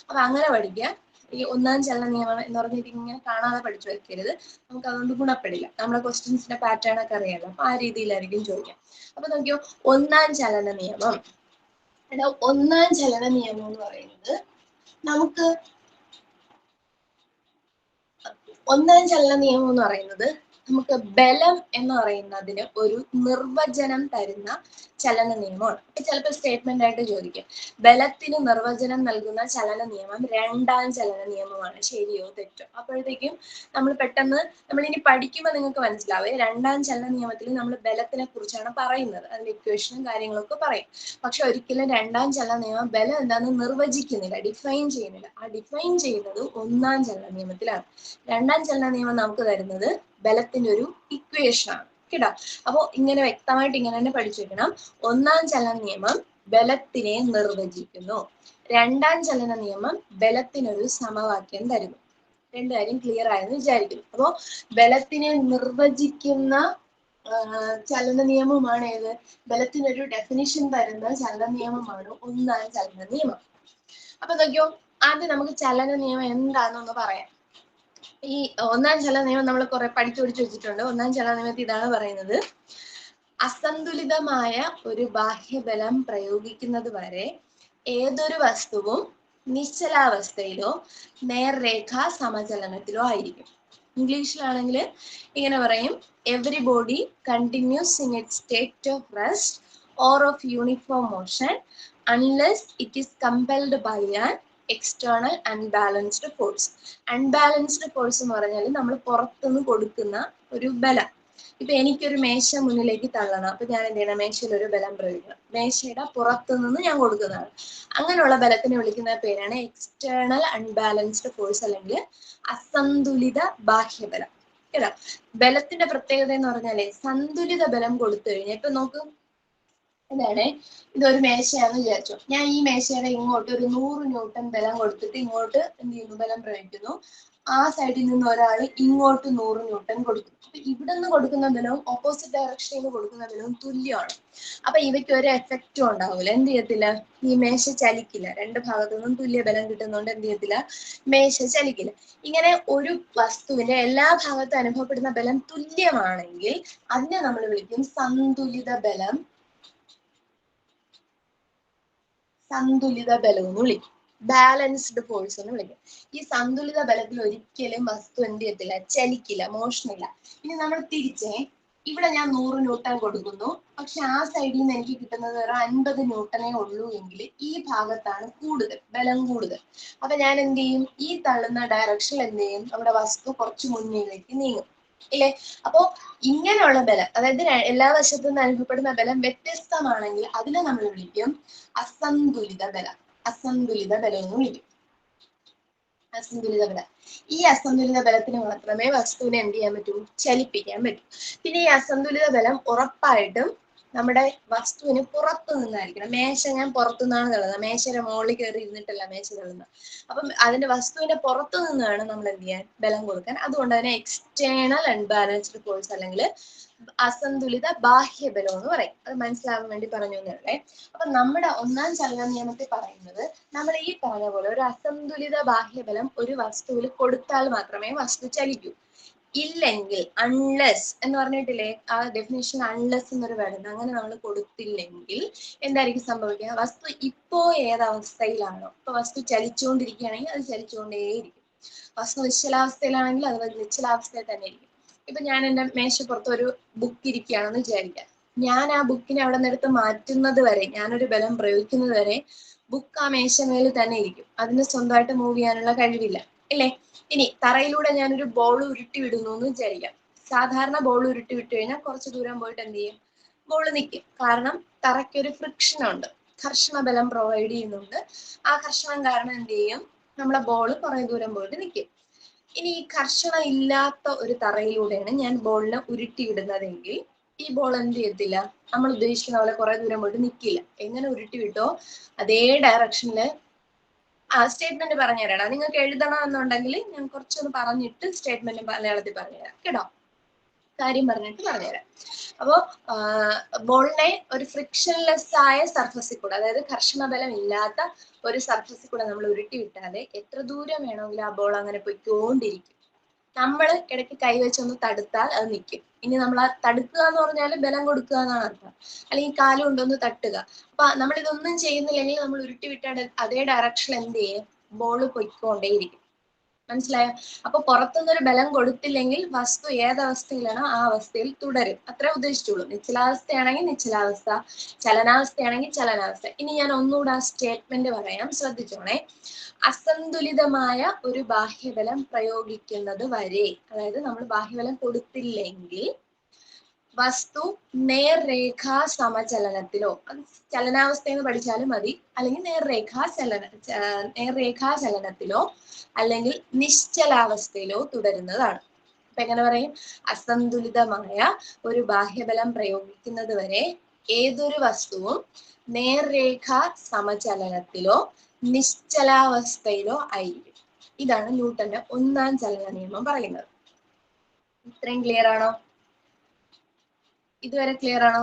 അപ്പൊ അങ്ങനെ പഠിക്കുക. ഈ 1ാം ചലന നിയമം എന്ന് പറഞ്ഞിട്ട് ഇങ്ങനെ കാണാതെ പഠിച്ചു വെക്കരുത്, നമുക്ക് അതുകൊണ്ട് ഗുണപ്പെടില്ല. നമ്മുടെ ക്വസ്റ്റ്യൻസിന്റെ പാറ്റേൺ ഒക്കെ അറിയാലോ, അപ്പൊ ആ രീതിയിലായിരിക്കും ചോദിക്കാം. അപ്പൊ നോക്കിയോ, 1ാം ചലന നിയമം. 1ാം ചലന നിയമം എന്ന് പറയുന്നത്, നമുക്ക് 1ാം ചലന നിയമം എന്ന് പറയുന്നത് നമുക്ക് ബലം എന്ന് പറയുന്നതിന് ഒരു നിർവചനം തരുന്ന ചലന നിയമമാണ്. ചിലപ്പോൾ സ്റ്റേറ്റ്മെന്റ് ആയിട്ട് ചോദിക്കും, ബലത്തിന് നിർവചനം നൽകുന്ന ചലന നിയമം 2ാം ചലന നിയമമാണ്, ശരിയോ തെറ്റോ? അപ്പോഴത്തേക്കും നമ്മൾ പെട്ടെന്ന്, നമ്മളിനി പഠിക്കുമ്പോൾ നിങ്ങൾക്ക് മനസ്സിലാവേ 2ാം ചലന നിയമത്തിൽ നമ്മൾ ബലത്തിനെ കുറിച്ചാണ് പറയുന്നത്, അതിന്റെ ഇക്വേഷനും കാര്യങ്ങളൊക്കെ പറയും. പക്ഷെ ഒരിക്കലും 2ാം ചലന നിയമം ബലം എന്താണെന്ന് നിർവചിക്കുന്നില്ല, ഡിഫൈൻ ചെയ്യുന്നില്ല. ആ ഡിഫൈൻ ചെയ്യുന്നത് 1ാം ചലന നിയമത്തിലാണ്. 2ാം ചലന നിയമം നമുക്ക് തരുന്നത് ബലത്തിന്റെ ഒരു ഇക്വേഷൻ ആണ് കേട്ടോ. അപ്പൊ ഇങ്ങനെ വ്യക്തമായിട്ട് ഇങ്ങനെ തന്നെ പഠിച്ചു വെക്കണം. 1ാം ചലന നിയമം ബലത്തിനെ നിർവചിക്കുന്നു, 2ാം ചലന നിയമം ബലത്തിനൊരു സമവാക്യം തരുന്നു. 2 കാര്യം ക്ലിയർ ആയെന്ന് വിചാരിക്കുന്നു. അപ്പോ ബലത്തിനെ നിർവചിക്കുന്ന ചലന നിയമമാണ് ഏത്? ബലത്തിനൊരു ഡെഫിനിഷൻ തരുന്ന ചലന നിയമമാണ് 1ാം ചലന നിയമം. അപ്പൊ നോക്കിയോ, ആദ്യം നമുക്ക് ചലന നിയമം എന്താണെന്നൊന്ന് പറയാം. ഈ 1ാം ചലന നിയമം നമ്മൾ കുറെ പഠിച്ചു വെച്ചിട്ടുണ്ട്. 1ാം ചലന നിയമത്തിൽ ഇതാണ് പറയുന്നത്, അസന്തുലിതമായ ഒരു ബാഹ്യബലം പ്രയോഗിക്കുന്നത് വരെ ഏതൊരു വസ്തുവും നിശ്ചലാവസ്ഥയിലോ നേർരേഖാ സമചലനത്തിലോ ആയിരിക്കും. ഇംഗ്ലീഷിലാണെങ്കിൽ ഇങ്ങനെ പറയും, every body continues in it state of rest or of uniform motion unless it is compelled by an external unbalanced force. Unbalanced force എന്ന് പറഞ്ഞാൽ നമ്മൾ പുറത്തുനിന്ന് കൊടുക്കുന്ന ഒരു ബലം. ഇപ്പൊ എനിക്കൊരു മേശ മുന്നിലേക്ക് തള്ളണം, അപ്പൊ ഞാൻ എന്ത് ചെയ്യണം? മേശയിൽ ഒരു ബലം പ്രയോഗിക്കണം. മേശയുടെ പുറത്തു നിന്ന് ഞാൻ കൊടുക്കുന്നതാണ്. അങ്ങനെയുള്ള ബലത്തിനെ വിളിക്കുന്ന പേരാണ് എക്സ്റ്റേണൽ അൺബാലൻസ്ഡ് ഫോഴ്സ്, അല്ലെങ്കിൽ അസന്തുലിത ബാഹ്യബലം കേട്ടോ. ബലത്തിന്റെ പ്രത്യേകത എന്ന് പറഞ്ഞാലേ, സന്തുലിത ബലം കൊടുത്തു കഴിഞ്ഞാൽ, ഇപ്പൊ നോക്ക്, എന്താണ്, ഇതൊരു മേശയാണെന്ന് വിചാരിച്ചോ. ഞാൻ ഈ മേശയുടെ ഇങ്ങോട്ട് ഒരു 100 ന്യൂട്ടൺ ബലം കൊടുത്തിട്ട് ഇങ്ങോട്ട് എന്ത് ചെയ്യുന്നു? ബലം പ്രയോഗിക്കുന്നു. ആ സൈഡിൽ നിന്ന് ഒരാൾ ഇങ്ങോട്ട് 100 ന്യൂട്ടൺ കൊടുക്കുന്നു. അപ്പൊ ഇവിടെ നിന്ന് കൊടുക്കുന്ന ബലവും ഓപ്പോസിറ്റ് ഡയറക്ഷനിൽ നിന്ന് കൊടുക്കുന്ന ബലവും തുല്യമാണ്. അപ്പൊ ഇവയ്ക്ക് ഒരു എഫക്റ്റും ഉണ്ടാവില്ല. എന്ത് ചെയ്യത്തില്ല? ഈ മേശ ചലിക്കില്ല. 2 ഭാഗത്തു നിന്നും തുല്യ ബലം കിട്ടുന്നതുകൊണ്ട് എന്ത് ചെയ്യത്തില്ല? മേശ ചലിക്കില്ല. ഇങ്ങനെ ഒരു വസ്തുവിന്റെ എല്ലാ ഭാഗത്തും അനുഭവപ്പെടുന്ന ബലം തുല്യമാണെങ്കിൽ അതിനെ നമ്മൾ വിളിക്കും സന്തുലിത ബലം. സന്തുലിത ബലം എന്ന് വിളിക്കും ബാലൻസ്ഡ് ഫോഴ്സ് എന്ന് വിളിക്കും. ഈ സന്തുലിത ബലത്തിൽ ഒരിക്കലും വസ്തു എന്ത് ചെയ്യത്തില്ല, ചലിക്കില്ല, മോഷനില്ല. ഇനി നമ്മൾ തിരിച്ചേ, ഇവിടെ ഞാൻ 100 ന്യൂട്ടൺ കൊടുക്കുന്നു, പക്ഷെ ആ സൈഡിൽ നിന്ന് എനിക്ക് കിട്ടുന്നത് ഒരു 50 ന്യൂട്ടനേ ഉള്ളൂ എങ്കിൽ ഈ ഭാഗത്താണ് കൂടുതൽ ബലം കൂടുതൽ. അപ്പൊ ഞാൻ എന്ത് ചെയ്യും, ഈ തള്ളുന്ന ഡയറക്ഷൻ എന്ത് ചെയ്യും, നമ്മുടെ വസ്തു കുറച്ച് മുന്നിലേക്ക് നീങ്ങും, ഇല്ലേ? അപ്പോ ഇങ്ങനെയുള്ള ബലം, അതായത് എല്ലാ വശത്തു നിന്ന് അനുഭവപ്പെടുന്ന ബലം വ്യത്യസ്തമാണെങ്കിൽ അതിനെ നമ്മൾ വിളിക്കും അസന്തുലിത ബലം. അസന്തുലിത ബലം എന്ന് വിളിക്കും. അസന്തുലിത ബലം. ഈ അസന്തുലിത ബലത്തിന് മാത്രമേ വസ്തുവിനെ എന്ത് ചെയ്യാൻ പറ്റൂ, ചലിപ്പിക്കാൻ പറ്റൂ. പിന്നെ ഈ അസന്തുലിത ബലം ഉറപ്പായിട്ടും നമ്മുടെ വസ്തുവിന് പുറത്തു നിന്നായിരിക്കണം. മേശ ഞാൻ പുറത്തു നിന്നാണ് തള്ളുന്നത്, മേശയുടെ മുകളിൽ കയറി ഇരുന്നിട്ടല്ല മേശ തള്ളുന്നത്. അപ്പം അതിന്റെ വസ്തുവിന്റെ പുറത്തു നിന്നാണ് നമ്മൾ എന്ത് ചെയ്യാൻ, ബലം കൊടുക്കാൻ. അതുകൊണ്ട് അതിനെ എക്സ്റ്റേണൽ അൺബാലൻസ്ഡ് ഫോഴ്സ് അല്ലെങ്കിൽ അസന്തുലിത ബാഹ്യബലം എന്ന് പറയും. അത് മനസ്സിലാവാൻ വേണ്ടി പറഞ്ഞു എന്നല്ലേ. അപ്പൊ നമ്മുടെ ഒന്നാം ചലന നിയമത്തിൽ പറയുന്നത്, നമ്മൾ ഈ പറഞ്ഞ പോലെ ഒരു അസന്തുലിത ബാഹ്യബലം ഒരു വസ്തുവിൽ കൊടുത്താൽ മാത്രമേ വസ്തു ചലിക്കൂ. ഇല്ലെങ്കിൽ, അൺലെസ് എന്ന് പറഞ്ഞിട്ടില്ലേ ആ ഡെഫിനേഷൻ, അൺലെസ് എന്നൊരു വേർഡ്, അങ്ങനെ നമ്മൾ കൊടുത്തില്ലെങ്കിൽ എന്തായിരിക്കും സംഭവിക്കുക, വസ്തു ഇപ്പോ ഏതവസ്ഥയിലാണോ, ഇപ്പൊ വസ്തു ചലിച്ചുകൊണ്ടിരിക്കുകയാണെങ്കിൽ അത് ചലിച്ചുകൊണ്ടേയിരിക്കും. വസ്തു നിശ്ചലാവസ്ഥയിലാണെങ്കിൽ അത് നിശ്ചലാവസ്ഥയിൽ തന്നെ ഇരിക്കും. ഇപ്പൊ ഞാൻ എന്റെ മേശപ്പുറത്ത് ഒരു ബുക്ക് ഇരിക്കുകയാണെന്ന് വിചാരിക്കാം. ഞാൻ ആ ബുക്കിനെ അവിടെ നിന്നെടുത്ത് മാറ്റുന്നത് വരെ, ഞാനൊരു ബലം പ്രയോഗിക്കുന്നത് വരെ ബുക്ക് ആ മേശമേൽ തന്നെ ഇരിക്കും. അതിന് സ്വന്തമായിട്ട് മൂവ് ചെയ്യാനുള്ള കഴിവില്ല, ഇല്ലേ? ഇനി തറയിലൂടെ ഞാനൊരു ബോൾ ഉരുട്ടി വിടുന്നു എന്ന് വിചാരിക്കാം. സാധാരണ ബോൾ ഉരുട്ടി വിട്ടു കഴിഞ്ഞാൽ കുറച്ച് ദൂരം പോയിട്ട് എന്ത് ചെയ്യും, ബോൾ നിൽക്കും. കാരണം തറയ്ക്കൊരു ഫ്രിക്ഷൻ ഉണ്ട്, ഘർഷണ ബലം പ്രൊവൈഡ് ചെയ്യുന്നുണ്ട്. ആ ഘർഷണം കാരണം എന്ത് ചെയ്യും, നമ്മളെ ബോൾ കുറെ ദൂരം പോയിട്ട് നിൽക്കും. ഇനി ഈ ഘർഷണം ഇല്ലാത്ത ഒരു തറയിലൂടെയാണ് ഞാൻ ബോളിനെ ഉരുട്ടി വിടുന്നതെങ്കിൽ ഈ ബോൾ എന്ത് ചെയ്യത്തില്ല, നമ്മൾ ഉദ്ദേശിക്കുന്ന പോലെ കുറെ ദൂരം പോയിട്ട് നിൽക്കില്ല. എങ്ങനെ ഉരുട്ടി വിട്ടോ അതേ ഡയറക്ഷനില്. സ്റ്റേറ്റ്മെന്റ് പറഞ്ഞുതരണം, നിങ്ങൾക്ക് എഴുതണം എന്നുണ്ടെങ്കിൽ ഞാൻ കുറച്ചൊന്ന് പറഞ്ഞിട്ട് സ്റ്റേറ്റ്മെന്റ് മലയാളത്തിൽ പറഞ്ഞുതരാം കേട്ടോ. കാര്യം പറഞ്ഞിട്ട് പറഞ്ഞുതരാം. അപ്പോ ബോളിനെ ഒരു ഫ്രിക്ഷൻലെസ് ആയ സർഫസിൽ കൂടെ, അതായത് ഘർഷണ ബലം ഇല്ലാത്ത ഒരു സർഫസിൽ കൂടെ നമ്മൾ ഉരുട്ടി വിട്ടാതെ എത്ര ദൂരം വേണമെങ്കിലും ആ ബോൾ അങ്ങനെ പൊയ്ക്കൊണ്ടിരിക്കും. നമ്മൾ ഇടയ്ക്ക് കൈവച്ചൊന്ന് തടുത്താൽ അത് നിൽക്കും. ഇനി നമ്മൾ ആ തടുക്കുക എന്ന് പറഞ്ഞാൽ ബലം കൊടുക്കുക എന്നാണ് അർത്ഥം, അല്ലെങ്കിൽ കാല് കൊണ്ടൊന്ന് തട്ടുക. അപ്പൊ നമ്മൾ ഇതൊന്നും ചെയ്യുന്നില്ലെങ്കിൽ നമ്മൾ ഉരുട്ടി വിട്ടാൽ അതേ ഡയറക്ഷനിൽ എന്ത് ചെയ്യും, ബോൾ പൊയ്ക്കൊണ്ടേയിരിക്കും. മനസ്സിലായോ? അപ്പൊ പുറത്തുനിന്നൊരു ബലം കൊടുത്തില്ലെങ്കിൽ വസ്തു ഏതവസ്ഥയിലാണോ ആ അവസ്ഥയിൽ തുടരും. അത്രേ ഉദ്ദേശിച്ചുള്ളൂ. നിശ്ചലാവസ്ഥയാണെങ്കിൽ നിശ്ചലാവസ്ഥ, ചലനാവസ്ഥയാണെങ്കിൽ ചലനാവസ്ഥ. ഇനി ഞാൻ ഒന്നുകൂടെ ആ സ്റ്റേറ്റ്മെന്റ് പറയാം, ശ്രദ്ധിച്ചോണേ. അസന്തുലിതമായ ഒരു ബാഹ്യബലം പ്രയോഗിക്കുന്നത് വരെ, അതായത് നമ്മൾ ബാഹ്യബലം കൊടുത്തില്ലെങ്കിൽ വസ്തു നേർരേഖാ സമചലനത്തിലോ, അത് ചലനാവസ്ഥ എന്ന് പഠിച്ചാലും മതി, അല്ലെങ്കിൽ നേർരേഖാ ചലനത്തിലോ അല്ലെങ്കിൽ നിശ്ചലാവസ്ഥയിലോ തുടരുന്നതാണ്. അപ്പൊ എങ്ങനെ പറയും, അസന്തുലിതമായ ഒരു ബാഹ്യബലം പ്രയോഗിക്കുന്നത് വരെ ഏതൊരു വസ്തുവും നേർരേഖാ സമചലനത്തിലോ നിശ്ചലാവസ്ഥയിലോ ആയിരിക്കും. ഇതാണ് ന്യൂട്ടന്റെ ഒന്നാം ചലന നിയമം പറയുന്നത്. ഇത്രയും ക്ലിയർ ആണോ? ഇതുവരെ ക്ലിയർ ആണോ?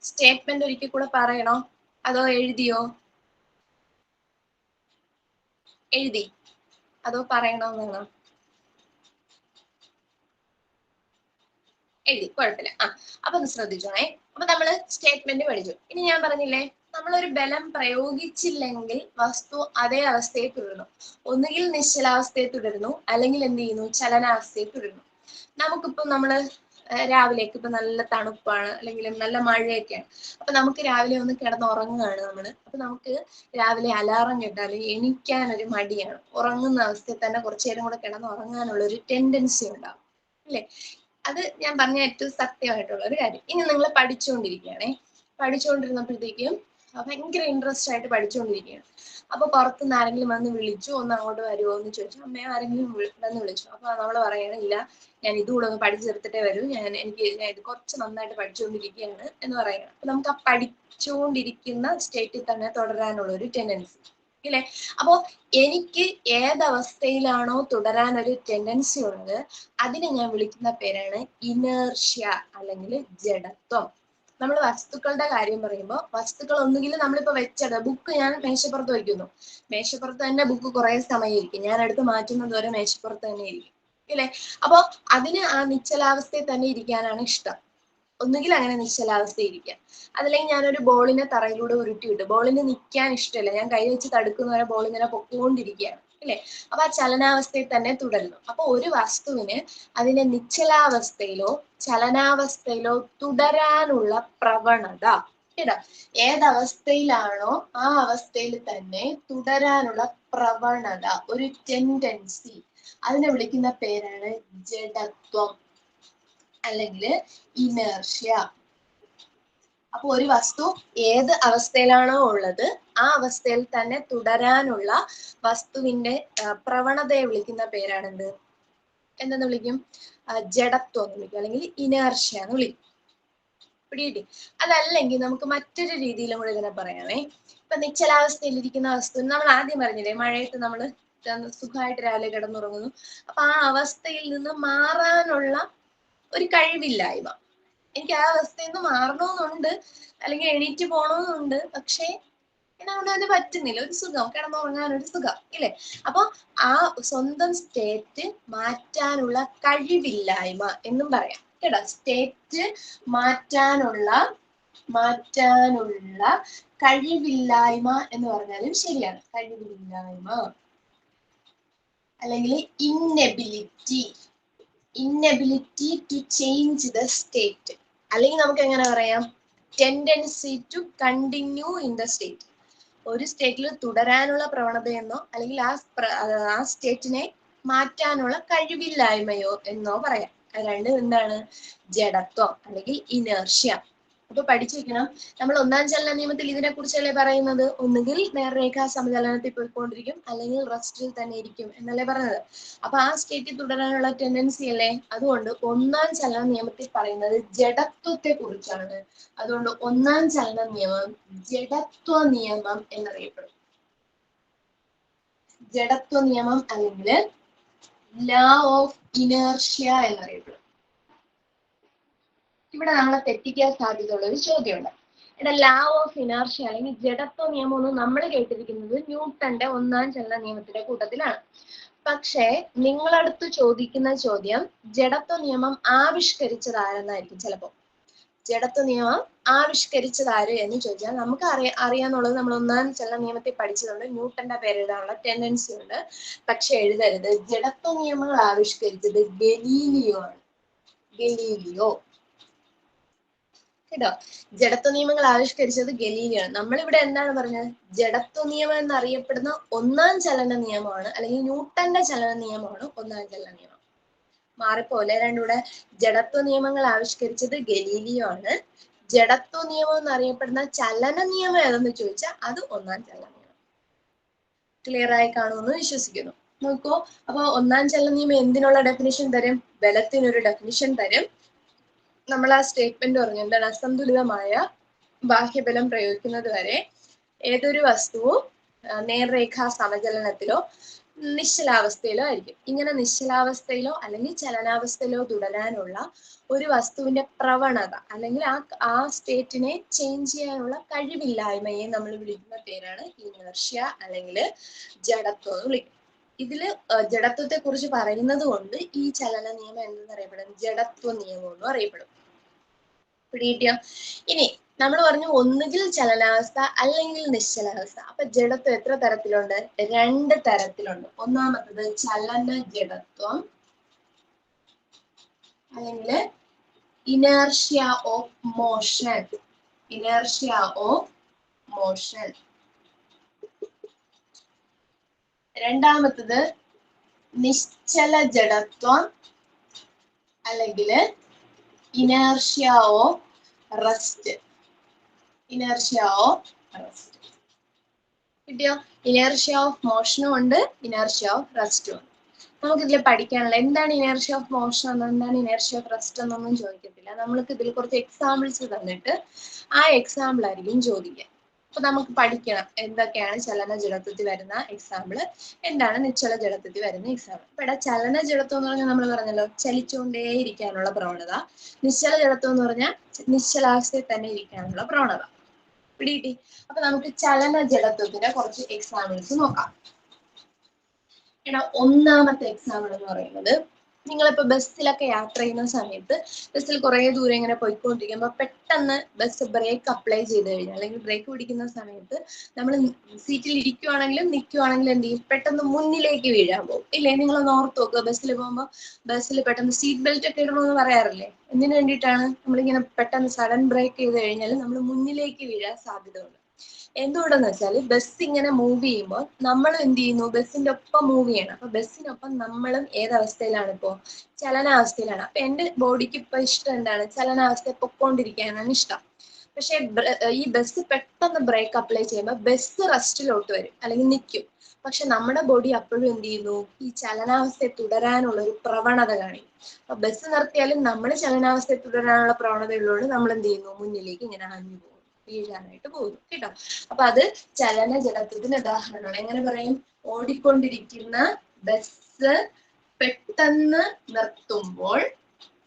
സ്റ്റേറ്റ്മെന്റ് ഒരിക്കൽ കൂടെ പറയണോ അതോ എഴുതിയോ? എഴുതി അതോ പറയണോന്നാണോ? എഴുതി, കുഴപ്പമില്ല. അപ്പൊ ഒന്ന് ശ്രദ്ധിച്ചോണേ. അപ്പൊ നമ്മള് സ്റ്റേറ്റ്മെന്റ് പഠിച്ചു. ഇനി ഞാൻ പറഞ്ഞില്ലേ, നമ്മളൊരു ബലം പ്രയോഗിച്ചില്ലെങ്കിൽ വസ്തു അതേ അവസ്ഥയിൽ തുടരുന്നു. ഒന്നുകിൽ നിശ്ചലാവസ്ഥയിൽ തുടരുന്നു, അല്ലെങ്കിൽ എന്ത് ചെയ്യുന്നു, ചലനാവസ്ഥയിൽ തുടരുന്നു. നമുക്കിപ്പോ നമ്മള് രാവിലേക്ക് ഇപ്പൊ നല്ല തണുപ്പാണ്, അല്ലെങ്കിൽ നല്ല മഴയൊക്കെയാണ്. അപ്പൊ നമുക്ക് രാവിലെ ഒന്ന് കിടന്നുറങ്ങുകയാണ് നമ്മള്. അപ്പൊ നമുക്ക് രാവിലെ അലാറം കേട്ടാൽ എണീക്കാൻ ഒരു മടിയാണ്. ഉറങ്ങുന്ന അവസ്ഥയിൽ തന്നെ കുറച്ചു നേരം കൂടെ കിടന്നുറങ്ങാനുള്ള ഒരു ടെൻഡൻസി ഉണ്ടാവും, അല്ലേ? അത് ഞാൻ പറഞ്ഞ ഏറ്റവും സത്യമായിട്ടുള്ള ഒരു കാര്യം. ഇനി നിങ്ങൾ പഠിച്ചുകൊണ്ടിരിക്കുകയാണേ, പഠിച്ചുകൊണ്ടിരുന്നപ്പോഴത്തേക്കും ഭയങ്കര ഇൻട്രസ്റ്റ് ആയിട്ട് പഠിച്ചുകൊണ്ടിരിക്കുകയാണ്. അപ്പൊ പുറത്തുനിന്ന് ആരെങ്കിലും വന്ന് വിളിച്ചു, ഒന്ന് അങ്ങോട്ട് വരുമോ എന്ന് ചോദിച്ചു. അമ്മയെ ആരെങ്കിലും വന്ന് വിളിച്ചു. അപ്പൊ നമ്മൾ പറയണില്ല, ഞാൻ ഇതുകൂടെ ഒന്ന് പഠിച്ചു തീർത്തിട്ടേ വരൂ, ഞാൻ ഇത് കുറച്ച് നന്നായിട്ട് പഠിച്ചുകൊണ്ടിരിക്കുകയാണ് എന്ന് പറയണം. അപ്പൊ നമുക്ക് ആ പഠിച്ചുകൊണ്ടിരിക്കുന്ന സ്റ്റേറ്റിൽ തന്നെ തുടരാനുള്ള ഒരു ടെൻഡൻസി, ഇല്ലേ? അപ്പോ എനിക്ക് ഏതവസ്ഥയിലാണോ തുടരാൻ ഒരു ടെൻഡൻസി ഉള്ളത് അതിനെ ഞാൻ വിളിക്കുന്ന പേരാണ് ഇനേർഷ്യ അല്ലെങ്കിൽ ജഡത്വം. നമ്മൾ വസ്തുക്കളുടെ കാര്യം പറയുമ്പോൾ വസ്തുക്കൾ ഒന്നുകിൽ നമ്മളിപ്പോ വെച്ചത് ബുക്ക് ഞാൻ മേശപ്പുറത്ത് വയ്ക്കുന്നു, മേശപ്പുറത്ത് തന്നെ ബുക്ക് കുറെ സമയം ഇരിക്കും, ഞാൻ എടുത്ത് മാറ്റുന്നത് വരെ മേശപ്പുറത്ത് തന്നെ ഇരിക്കും, ഇല്ലേ? അപ്പോ അതിന് ആ നിശ്ചലാവസ്ഥയിൽ തന്നെ ഇരിക്കാനാണ് ഇഷ്ടം. ഒന്നുകിൽ അങ്ങനെ നിശ്ചലാവസ്ഥയിരിക്കാം, അതല്ലെങ്കിൽ ഞാനൊരു ബോളിനെ തറയിലൂടെ ഉരുട്ടിവിട്ടു, ബോളിന് നിൽക്കാൻ ഇഷ്ടമല്ല, ഞാൻ കൈ വെച്ച് തടുക്കുന്ന വരെ ബോൾ ഇങ്ങനെ പൊക്കോണ്ടിരിക്കുകയാണ് അല്ലെ, അപ്പൊ ആ ചലനാവസ്ഥയിൽ തന്നെ തുടരുന്നു. അപ്പൊ ഒരു വസ്തുവിന് അതിന്റെ നിശ്ചലാവസ്ഥയിലോ ചലനാവസ്ഥയിലോ തുടരാനുള്ള പ്രവണത, കേട്ടോ, ഏതവസ്ഥയിലാണോ ആ അവസ്ഥയിൽ തന്നെ തുടരാനുള്ള പ്രവണത, ഒരു ടെൻഡൻസി, അതിനെ വിളിക്കുന്ന പേരാണ് ജഡത്വം അല്ലെങ്കിൽ ഇനേർഷ്യ. അപ്പൊ ഒരു വസ്തു ഏത് അവസ്ഥയിലാണോ ഉള്ളത് ആ അവസ്ഥയിൽ തന്നെ തുടരാനുള്ള വസ്തുവിന്റെ പ്രവണതയെ വിളിക്കുന്ന പേരാണ് എന്തെന്ന് വിളിക്കും? ജഡത്വം എന്ന് വിളിക്കും, അല്ലെങ്കിൽ ഇനേർഷ്യ എന്ന് വിളിക്കും. പിടികിട്ടി? അതല്ലെങ്കിൽ നമുക്ക് മറ്റൊരു രീതിയിലും കൂടെ ഇതിനെ പറയാമേ. ഇപ്പൊ നിശ്ചലാവസ്ഥയിലിരിക്കുന്ന വസ്തു നമ്മൾ ആദ്യം പറഞ്ഞില്ലേ, മഴയത്ത് നമ്മൾ സുഖമായിട്ട് രാവിലെ കിടന്നുറങ്ങുന്നു, അപ്പൊ ആ അവസ്ഥയിൽ നിന്ന് മാറാനുള്ള ഒരു കഴിവില്ലായ്മ. എനിക്ക് ആ അവസ്ഥയിൽ നിന്ന് മാറണമെന്നുണ്ട്, അല്ലെങ്കിൽ എണീറ്റ് പോകണമെന്നുണ്ട്, പക്ഷേ എന്നെ കൊണ്ട് അതിന് പറ്റുന്നില്ല, ഒരു സുഖം, കിടന്നുറങ്ങാനൊരു സുഖം ഇല്ലേ. അപ്പൊ ആ സ്വന്തം സ്റ്റേറ്റ് മാറ്റാനുള്ള കഴിവില്ലായ്മ എന്നും പറയാം, കേട്ടോ. സ്റ്റേറ്റ് മാറ്റാനുള്ള കഴിവില്ലായ്മ എന്ന് പറഞ്ഞാലും ശരിയാണ്. കഴിവില്ലായ്മ അല്ലെങ്കിൽ inability to change the state, അല്ലെങ്കിൽ നമുക്ക് എങ്ങനെ പറയാം? Tendency to continue in the state. ഒരു സ്റ്റേറ്റിൽ തുടരാനുള്ള പ്രവണതയെന്നോ അല്ലെങ്കിൽ ആ സ്റ്റേറ്റിനെ മാറ്റാനുള്ള കഴിവില്ലായ്മയോ എന്നോ പറയാം. രണ്ടും എന്താണ്? ജഡത്വം അല്ലെങ്കിൽ ഇനേർഷ്യ. അപ്പൊ പഠിച്ചു വെക്കണം, നമ്മൾ ഒന്നാം ചലന നിയമത്തിൽ ഇതിനെ കുറിച്ചല്ലേ പറയുന്നത്, ഒന്നുകിൽ നേർരേഖാ സമചലനത്തിൽ പോയിക്കൊണ്ടിരിക്കും, അല്ലെങ്കിൽ റെസ്റ്റിൽ തന്നെ ഇരിക്കും എന്നല്ലേ പറഞ്ഞത്. അപ്പൊ ആ സ്റ്റേറ്റിൽ തുടരാനുള്ള ടെൻഡൻസി അല്ലേ. അതുകൊണ്ട് ഒന്നാം ചലന നിയമത്തിൽ പറയുന്നത് ജഡത്വത്തെ കുറിച്ചാണ്. അതുകൊണ്ട് ഒന്നാം ചലന നിയമം ജഡത്വ നിയമം എന്നറിയപ്പെടും. ജഡത്വ നിയമം അല്ലെങ്കിൽ ലോ ഓഫ് ഇനേർഷ്യ എന്നറിയപ്പെടും. ഇവിടെ നമ്മളെ തെറ്റിക്കാൻ സാധ്യതയുള്ള ഒരു ചോദ്യമുണ്ട്. ഇവിടെ ലോ ഓഫ് ഇനേർഷ്യ അല്ലെങ്കിൽ ജഡത്വ നിയമം എന്ന് നമ്മൾ കേട്ടിരിക്കുന്നത് ന്യൂട്ടന്റെ ഒന്നാം ചലന നിയമത്തിന്റെ കൂട്ടത്തിലാണ്. പക്ഷേ നിങ്ങളടുത്ത് ചോദിക്കുന്ന ചോദ്യം ജഡത്വ നിയമം ആവിഷ്കരിച്ചത് ആരെന്നായിരിക്കും. ചിലപ്പോൾ ജഡത്വ നിയമം ആവിഷ്കരിച്ചത് ആര് എന്ന് ചോദിച്ചാൽ നമുക്ക് അറിയാന്നുള്ളത് നമ്മൾ ഒന്നാം ചലന നിയമത്തിൽ പഠിച്ചതുകൊണ്ട് ന്യൂട്ടന്റെ പേര് എഴുതാനുള്ള ടെൻഡൻസി ഉണ്ട്. പക്ഷെ എഴുതരുത്, ജഡത്വ നിയമങ്ങൾ ആവിഷ്കരിച്ചത് ഗലീലിയോ ആണ്. ഗലീലിയോ, കേട്ടോ. ജഡത്വ നിയമങ്ങൾ ആവിഷ്കരിച്ചത് ഗലീലിയോ ആണ്. നമ്മളിവിടെ എന്താണ് പറഞ്ഞത്? ജഡത്വ നിയമം എന്നറിയപ്പെടുന്ന ഒന്നാം ചലന നിയമമാണ്, അല്ലെങ്കിൽ ന്യൂട്ടന്റെ ചലന നിയമമാണ് ഒന്നാം ചലന നിയമം. മാറിപ്പോലെ രണ്ടുകൂടെ. ജഡത്വ നിയമങ്ങൾ ആവിഷ്കരിച്ചത് ഗലീലിയോ ആണ്. ജഡത്വ നിയമം എന്നറിയപ്പെടുന്ന ചലന നിയമം ഏതെന്ന് ചോദിച്ചാൽ അത് ഒന്നാം ചലന നിയമം. ക്ലിയർ ആയി കാണുമെന്ന് വിശ്വസിക്കുന്നു. നോക്കൂ, അപ്പൊ ഒന്നാം ചലന നിയമം എന്തിനുള്ള ഡെഫിനിഷൻ തരും? ബലത്തിനൊരു ഡെഫിനിഷൻ തരും. നമ്മൾ ആ സ്റ്റേറ്റ്മെന്റ് പറഞ്ഞു, എന്താണ്? അസന്തുലിതമായ ബാഹ്യബലം പ്രയോഗിക്കുന്നത് വരെ ഏതൊരു വസ്തുവും നേർരേഖാ സമചലനത്തിലോ നിശ്ചലാവസ്ഥയിലോ ആയിരിക്കും. ഇങ്ങനെ നിശ്ചലാവസ്ഥയിലോ അല്ലെങ്കിൽ ചലനാവസ്ഥയിലോ തുടരാനുള്ള ഒരു വസ്തുവിന്റെ പ്രവണത അല്ലെങ്കിൽ ആ സ്റ്റേറ്റിനെ ചേഞ്ച് ചെയ്യാനുള്ള കഴിവില്ലായ്മയെ നമ്മൾ വിളിക്കുന്ന പേരാണ് ഇനേർഷ്യ അല്ലെങ്കിൽ ജഡത്വം എന്ന് വിളിക്കും. ഇതില് ജഡത്വത്തെ കുറിച്ച് പറയുന്നത് കൊണ്ട് ഈ ചലന നിയമം എന്തെന്നറിയപ്പെടും? ജഡത്വ നിയമം എന്നും അറിയപ്പെടും. പിടികിട്ടിയോ? ഇനി നമ്മൾ പറഞ്ഞു ഒന്നുകിൽ ചലനാവസ്ഥ അല്ലെങ്കിൽ നിശ്ചലാവസ്ഥ. അപ്പൊ ജഡത്വം എത്ര തരത്തിലുണ്ട്? രണ്ട് തരത്തിലുണ്ട്. ഒന്നാമത്തത് ചലന ജഡത്വം അല്ലെങ്കിൽ inertia of motion. Inertia of motion. രണ്ടാമത്തത് നിശ്ചല ജഡത്വം അല്ലെങ്കിൽ inertia of rest. Inertia of rest. കിട്ടിയോ? ഇനേർഷ്യ ഓഫ് മോഷനും ഉണ്ട്, ഇനേർഷ്യ ഓഫ് റെസ്റ്റും ഉണ്ട്. നമുക്ക് ഇതിൽ പഠിക്കാനുള്ള എന്താണ് ഇനേർഷ്യ ഓഫ് മോഷൻ എന്നോ എന്താണ് ഇനേർഷ്യ ഓഫ് റെസ്റ്റ് എന്നൊന്നും ചോദിക്കത്തില്ല. നമ്മൾക്ക് ഇതിൽ കുറച്ച് എക്സാമ്പിൾസ് തന്നിട്ട് ആ എക്സാമ്പിൾ ആയിരിക്കും ചോദിക്കുക. അപ്പൊ നമുക്ക് പഠിക്കണം എന്തൊക്കെയാണ് ചലന ജഡത്വത്തിൽ വരുന്ന എക്സാമ്പിൾ, എന്താണ് നിശ്ചല ജഡത്വത്തിൽ വരുന്ന എക്സാമ്പിൾ. അപ്പൊ ഇവിടെ ചലന ജഡത്വം എന്ന് പറഞ്ഞാൽ നമ്മൾ പറഞ്ഞല്ലോ ചലിച്ചുകൊണ്ടേ ഇരിക്കാനുള്ള പ്രവണത. നിശ്ചല ജഡത്വം എന്ന് പറഞ്ഞാൽ നിശ്ചലാവസ്ഥയിൽ തന്നെ ഇരിക്കാനുള്ള പ്രവണത. പിടികിട്ടി? അപ്പൊ നമുക്ക് ചലന ജഡത്വത്തിന്റെ കുറച്ച് എക്സാമ്പിൾസ് നോക്കാം. ഒന്നാമത്തെ എക്സാമ്പിൾ എന്ന് പറയുന്നത് നിങ്ങളിപ്പോ ബസ്സിലൊക്കെ യാത്ര ചെയ്യുന്ന സമയത്ത് ബസ്സിൽ കുറേ ദൂരം ഇങ്ങനെ പോയിക്കൊണ്ടിരിക്കുമ്പോൾ പെട്ടെന്ന് ബസ് ബ്രേക്ക് അപ്ലൈ ചെയ്ത് കഴിഞ്ഞാൽ അല്ലെങ്കിൽ ബ്രേക്ക് പിടിക്കുന്ന സമയത്ത് നമ്മൾ സീറ്റിൽ ഇരിക്കുവാണെങ്കിലും നിൽക്കുവാണെങ്കിലും എന്ത് ചെയ്യും, പെട്ടെന്ന് മുന്നിലേക്ക് വീഴാൻ പോകും ഇല്ലേ? നിങ്ങൾ ഓർത്ത് നോക്കുക, ബസ്സിൽ പോകുമ്പോൾ ബസ്സിൽ പെട്ടെന്ന് സീറ്റ് ബെൽറ്റ് ഒക്കെ ഇടണമെന്ന് പറയാറില്ലേ? എന്തിനു വേണ്ടിയിട്ടാണ്? നമ്മളിങ്ങനെ പെട്ടെന്ന് സഡൻ ബ്രേക്ക് ചെയ്ത് കഴിഞ്ഞാൽ നമ്മൾ മുന്നിലേക്ക് വീഴാൻ സാധ്യതയുണ്ട്. എന്തുകൊണ്ടെന്ന് വെച്ചാൽ ബസ് ഇങ്ങനെ മൂവ് ചെയ്യുമ്പോൾ നമ്മൾ എന്ത് ചെയ്യുന്നു, ബസ്സിന്റെ ഒപ്പം മൂവ് ചെയ്യണം. അപ്പൊ ബസ്സിനൊപ്പം നമ്മളും ഏതവസ്ഥയിലാണ് ഇപ്പോ? ചലനാവസ്ഥയിലാണ്. അപ്പൊ എന്റെ ബോഡിക്ക് ഇപ്പൊ ഇഷ്ടം എന്താണ്? ചലനാവസ്ഥയിൽ പൊക്കോണ്ടിരിക്കാനാണ് ഇഷ്ടം. പക്ഷെ ഈ ബസ് പെട്ടെന്ന് ബ്രേക്ക് അപ്ലൈ ചെയ്യുമ്പോൾ ബസ് റെസ്റ്റിലോട്ട് വരും അല്ലെങ്കിൽ നിൽക്കും. പക്ഷെ നമ്മുടെ ബോഡി അപ്പോഴും എന്ത് ചെയ്യുന്നു, ഈ ചലനാവസ്ഥയെ തുടരാനുള്ള ഒരു പ്രവണത കാണിക്കും. അപ്പൊ ബസ് നിർത്തിയാലും നമ്മൾ ചലനാവസ്ഥയെ തുടരാനുള്ള പ്രവണത ഉള്ളതുകൊണ്ട് നമ്മൾ എന്ത് ചെയ്യുന്നു, മുന്നിലേക്ക് ഇങ്ങനെ ആഞ്ഞു പോകും, വീഴാനായിട്ട് പോകുന്നു കേട്ടോ. അപ്പൊ അത് ചലനജഡത്വത്തിന് ഉദാഹരണമാണ്. എങ്ങനെ പറയും? ഓടിക്കൊണ്ടിരിക്കുന്ന ബസ് പെട്ടെന്ന് നിർത്തുമ്പോൾ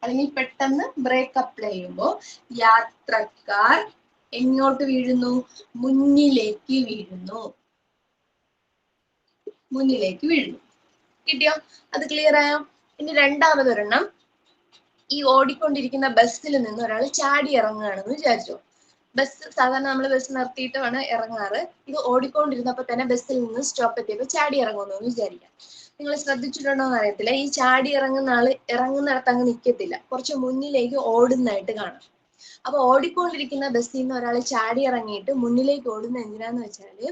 അല്ലെങ്കിൽ പെട്ടെന്ന് ബ്രേക്ക് അപ്ലൈ ചെയ്യുമ്പോൾ യാത്രക്കാർ എങ്ങോട്ട് വീഴുന്നു? മുന്നിലേക്ക് വീഴുന്നു. മുന്നിലേക്ക് വീഴുന്നു. കിട്ടിയോ? അത് ക്ലിയർ ആയോ? ഇനി രണ്ടാമതൊരെണ്ണം, ഈ ഓടിക്കൊണ്ടിരിക്കുന്ന ബസ്സിൽ നിന്ന് ഒരാൾ ചാടി ഇറങ്ങുകയാണെന്ന് വിചാരിച്ചോ. ബസ് സാധാരണ നമ്മൾ ബസ് നിർത്തിയിട്ട് വേണം ഇറങ്ങാറ്. ഇത് ഓടിക്കൊണ്ടിരുന്നപ്പോ തന്നെ ബസ്സിൽ നിന്ന് സ്റ്റോപ്പ് എത്തിയപ്പോൾ ചാടി ഇറങ്ങുമെന്ന് വിചാരിക്കാം. നിങ്ങൾ ശ്രദ്ധിച്ചിട്ടുണ്ടോ എന്ന് അറിയത്തില്ല, ഈ ചാടി ഇറങ്ങുന്ന ആള് ഇറങ്ങുന്നിടത്ത് അങ്ങ് നിൽക്കത്തില്ല, കുറച്ച് മുന്നിലേക്ക് ഓടുന്നതായിട്ട് കാണാം. അപ്പൊ ഓടിക്കൊണ്ടിരിക്കുന്ന ബസ്സിൽ നിന്ന് ഒരാൾ ചാടി ഇറങ്ങിയിട്ട് മുന്നിലേക്ക് ഓടുന്ന എന്തിനാന്ന് വെച്ചാല്,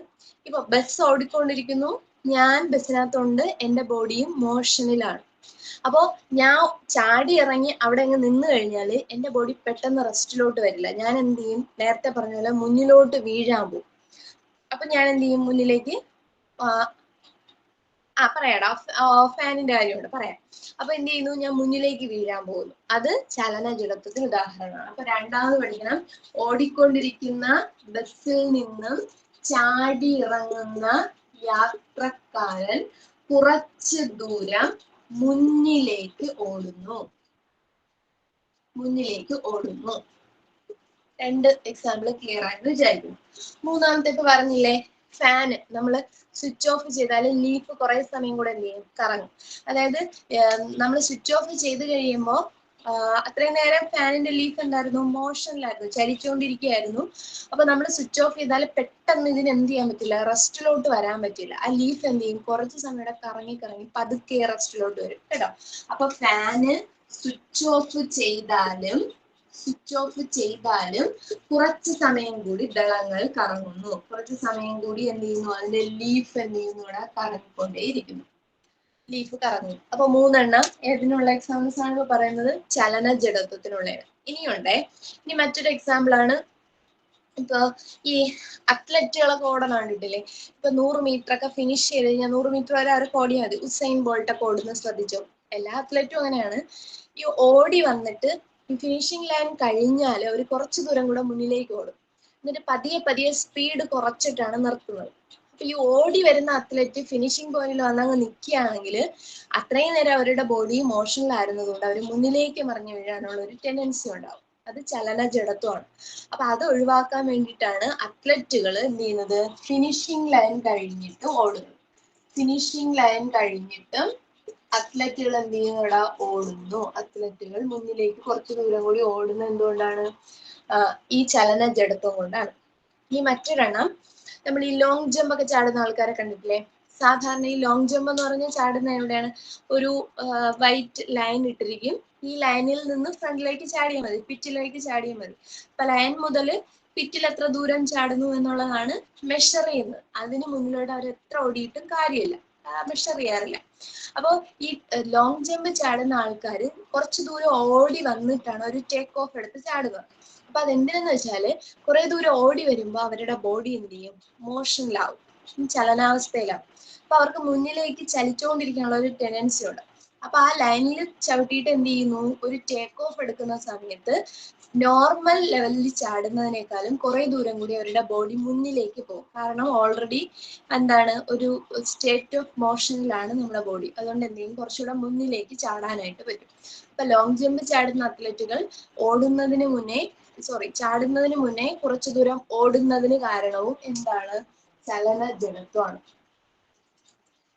ഇപ്പൊ ബസ് ഓടിക്കൊണ്ടിരിക്കുന്നു, ഞാൻ ബസ്സിനകത്തുണ്ട്, എന്റെ ബോഡിയും മോഷനിലാണ്. അപ്പോ ഞാൻ ചാടി ഇറങ്ങി അവിടെ അങ്ങ് നിന്ന് കഴിഞ്ഞാല് എന്റെ ബോഡി പെട്ടെന്ന് റെസ്റ്റിലോട്ട് വരില്ല. ഞാൻ എന്ത് ചെയ്യും? നേരത്തെ പറഞ്ഞ പോലെ മുന്നിലോട്ട് വീഴാൻ പോകും. അപ്പൊ ഞാൻ എന്ത് ചെയ്യും? മുന്നിലേക്ക് പറയാടാ, ഫാനിന്റെ കാര്യമുണ്ട് പറയാം. അപ്പൊ എന്ത് ചെയ്യുന്നു? ഞാൻ മുന്നിലേക്ക് വീഴാൻ പോകുന്നു. അത് ചലനജഡത്വത്തിന് ഉദാഹരണമാണ്. അപ്പൊ രണ്ടാമത് പഠിക്കണം, ഓടിക്കൊണ്ടിരിക്കുന്ന ബസ്സിൽ നിന്നും ചാടി ഇറങ്ങുന്ന യാത്രക്കാരൻ കുറച്ച് ദൂരം മുന്നിലേക്ക് ഓടുന്നു. മുന്നിലേക്ക് ഓടുന്നു. രണ്ട് എക്സാമ്പിൾ ക്ലിയർ ആയെന്ന് വിചാരിക്കുന്നു. മൂന്നാമത്തെ ഇപ്പൊ പറഞ്ഞില്ലേ, ഫാന് നമ്മൾ സ്വിച്ച് ഓഫ് ചെയ്താൽ ലീഫ് കുറെ സമയം കൂടെ എന്ത് ചെയ്യും? കറങ്ങും. അതായത് നമ്മൾ സ്വിച്ച് ഓഫ് ചെയ്ത് കഴിയുമ്പോൾ അത്രയും നേരം ഫാനിന്റെ ലീഫ് എന്തായിരുന്നു? മോഷനിലായിരുന്നു, ചലിച്ചുകൊണ്ടിരിക്കുകയായിരുന്നു. അപ്പൊ നമ്മൾ സ്വിച്ച് ഓഫ് ചെയ്താൽ പെട്ടെന്ന് ഇതിന് എന്ത് ചെയ്യാൻ പറ്റില്ല? റെസ്റ്റിലോട്ട് വരാൻ പറ്റില്ല. ആ ലീഫ് എന്ത് ചെയ്യും? കുറച്ച് സമയം കറങ്ങി കറങ്ങി പതുക്കെ റെസ്റ്റിലോട്ട് വരും കേട്ടോ. അപ്പൊ ഫാന് സ്വിച്ച് ഓഫ് ചെയ്താലും കുറച്ച് സമയം കൂടി ദളങ്ങൾ കറങ്ങുന്നു. കുറച്ച് സമയം കൂടി എന്ത് ചെയ്യുന്നു? അതിന്റെ ലീഫ് എന്ത് ചെയ്യുന്നു? ഇവിടെ കറങ്ങിക്കൊണ്ടേയിരിക്കുന്നു. ലീഫ് കറങ്ങുന്നു. അപ്പൊ മൂന്നെണ്ണം ഏതിനുള്ള എക്സാമ്പിൾസ് ആണ് പറയുന്നത്? ചലനജഡത്വത്തിനുള്ളതാണ്. ഇനി മറ്റൊരു എക്സാമ്പിൾ ആണ്, ഇപ്പൊ ഈ അത്ലറ്റുകളൊക്കെ ഓടണം കണ്ടിട്ടില്ലേ? ഇപ്പൊ 100 മീറ്റർ ഒക്കെ ഫിനിഷ് ചെയ്ത് കഴിഞ്ഞാൽ 100 മീറ്റർ വരെ അവർക്ക് ഓടിയാൽ മതി. ഉസൈൻ ബോൾട്ട് ഒക്കെ ഓടുന്നത് ശ്രദ്ധിച്ചോ? എല്ലാ അത്ലറ്റും അങ്ങനെയാണ്. ഈ ഓടി വന്നിട്ട് ഫിനിഷിംഗ് ലൈൻ കഴിഞ്ഞാൽ അവർ കുറച്ച് ദൂരം കൂടെ മുന്നിലേക്ക് ഓടും. എന്നിട്ട് പതിയെ പതിയെ സ്പീഡ് കുറച്ചിട്ടാണ് നിർത്തുന്നത്. അപ്പൊ ഈ ഓടി വരുന്ന അത്ലറ്റ് ഫിനിഷിംഗ് പോയിന്റിൽ വന്നങ്ങ് നിൽക്കുകയാണെങ്കിൽ അത്രയും നേരം അവരുടെ ബോഡി മോഷനിലായിരുന്നതുകൊണ്ട് അവർ മുന്നിലേക്ക് മറിഞ്ഞു വീഴാനുള്ള ഒരു ടെൻഡൻസി ഉണ്ടാവും. അത് ചലനജഡത്വമാണ്. അപ്പൊ അത് ഒഴിവാക്കാൻ വേണ്ടിയിട്ടാണ് അത്ലറ്റുകൾ എന്ത് ചെയ്യുന്നത്? ഫിനിഷിംഗ് ലൈൻ കഴിഞ്ഞിട്ട് ഓടുന്നത്. ഫിനിഷിംഗ് ലൈൻ കഴിഞ്ഞിട്ട് അത്ലറ്റുകൾ എന്ത് ചെയ്യുന്നടാ? ഓടുന്നു. അത്ലറ്റുകൾ മുന്നിലേക്ക് കുറച്ച് ദൂരം കൂടി ഓടുന്നത് എന്തുകൊണ്ടാണ്? ഈ ചലനജഡത്വം കൊണ്ടാണ്. ഈ മറ്റൊരെണ്ണം, നമ്മൾ ഈ ലോങ് ജമ്പ് ഒക്കെ ചാടുന്ന ആൾക്കാരെ കണ്ടിട്ടില്ലേ? സാധാരണ ഈ ലോങ് ജമ്പ് എന്ന് പറഞ്ഞാൽ ചാടുന്ന എവിടെയാണ്? ഒരു വൈറ്റ് ലൈൻ ഇട്ടിരിക്കും. ഈ ലൈനിൽ നിന്ന് ഫ്രണ്ടിലേക്ക് ചാടിയാൽ മതി, പിറ്റിലേക്ക് ചാടിയാൽ മതി. അപ്പൊ ലൈൻ മുതൽ പിറ്റിൽ എത്ര ദൂരം ചാടുന്നു എന്നുള്ളതാണ് മെഷർ ചെയ്യുന്നത്. അതിന് മുന്നിലോട്ട് അവർ എത്ര ഓടിയിട്ടും കാര്യമില്ല, മെഷർ ചെയ്യാറില്ല. അപ്പൊ ഈ ലോങ് ജമ്പ് ചാടുന്ന ആൾക്കാർ കുറച്ച് ദൂരം ഓടി വന്നിട്ടാണ് ഒരു ടേക്ക് ഓഫ് എടുത്ത് ചാടുക. അപ്പൊ അതെന്തിനെന്ന് വെച്ചാല് കുറെ ദൂരം ഓടി വരുമ്പോൾ അവരുടെ ബോഡി എന്ത് ചെയ്യും? മോഷനിലാവും, ചലനാവസ്ഥയിലാവും. അപ്പൊ അവർക്ക് മുന്നിലേക്ക് ചലിച്ചുകൊണ്ടിരിക്കാനുള്ള ഒരു ടെൻഡൻസി ഉണ്ട്. അപ്പൊ ആ ലൈനിൽ ചവിട്ടിയിട്ട് എന്ത് ചെയ്യുന്നു? ഒരു ടേക്ക് ഓഫ് എടുക്കുന്ന സമയത്ത് നോർമൽ ലെവലിൽ ചാടുന്നതിനേക്കാളും കുറെ ദൂരം കൂടി അവരുടെ ബോഡി മുന്നിലേക്ക് പോകും. കാരണം ഓൾറെഡി എന്താണ്? ഒരു സ്റ്റേറ്റ് ഓഫ് മോഷനിലാണ് നമ്മുടെ ബോഡി. അതുകൊണ്ട് എന്ത് ചെയ്യും? കുറച്ചുകൂടെ മുന്നിലേക്ക് ചാടാനായിട്ട് പറ്റും. അപ്പൊ ലോങ് ജമ്പ് ചാടുന്ന അത്ലറ്റുകൾ ചാടുന്നതിന് മുന്നേ കുറച്ചു ദൂരം ഓടുന്നതിന് കാരണവും എന്താണ്? ചലനജഡത്വമാണ്.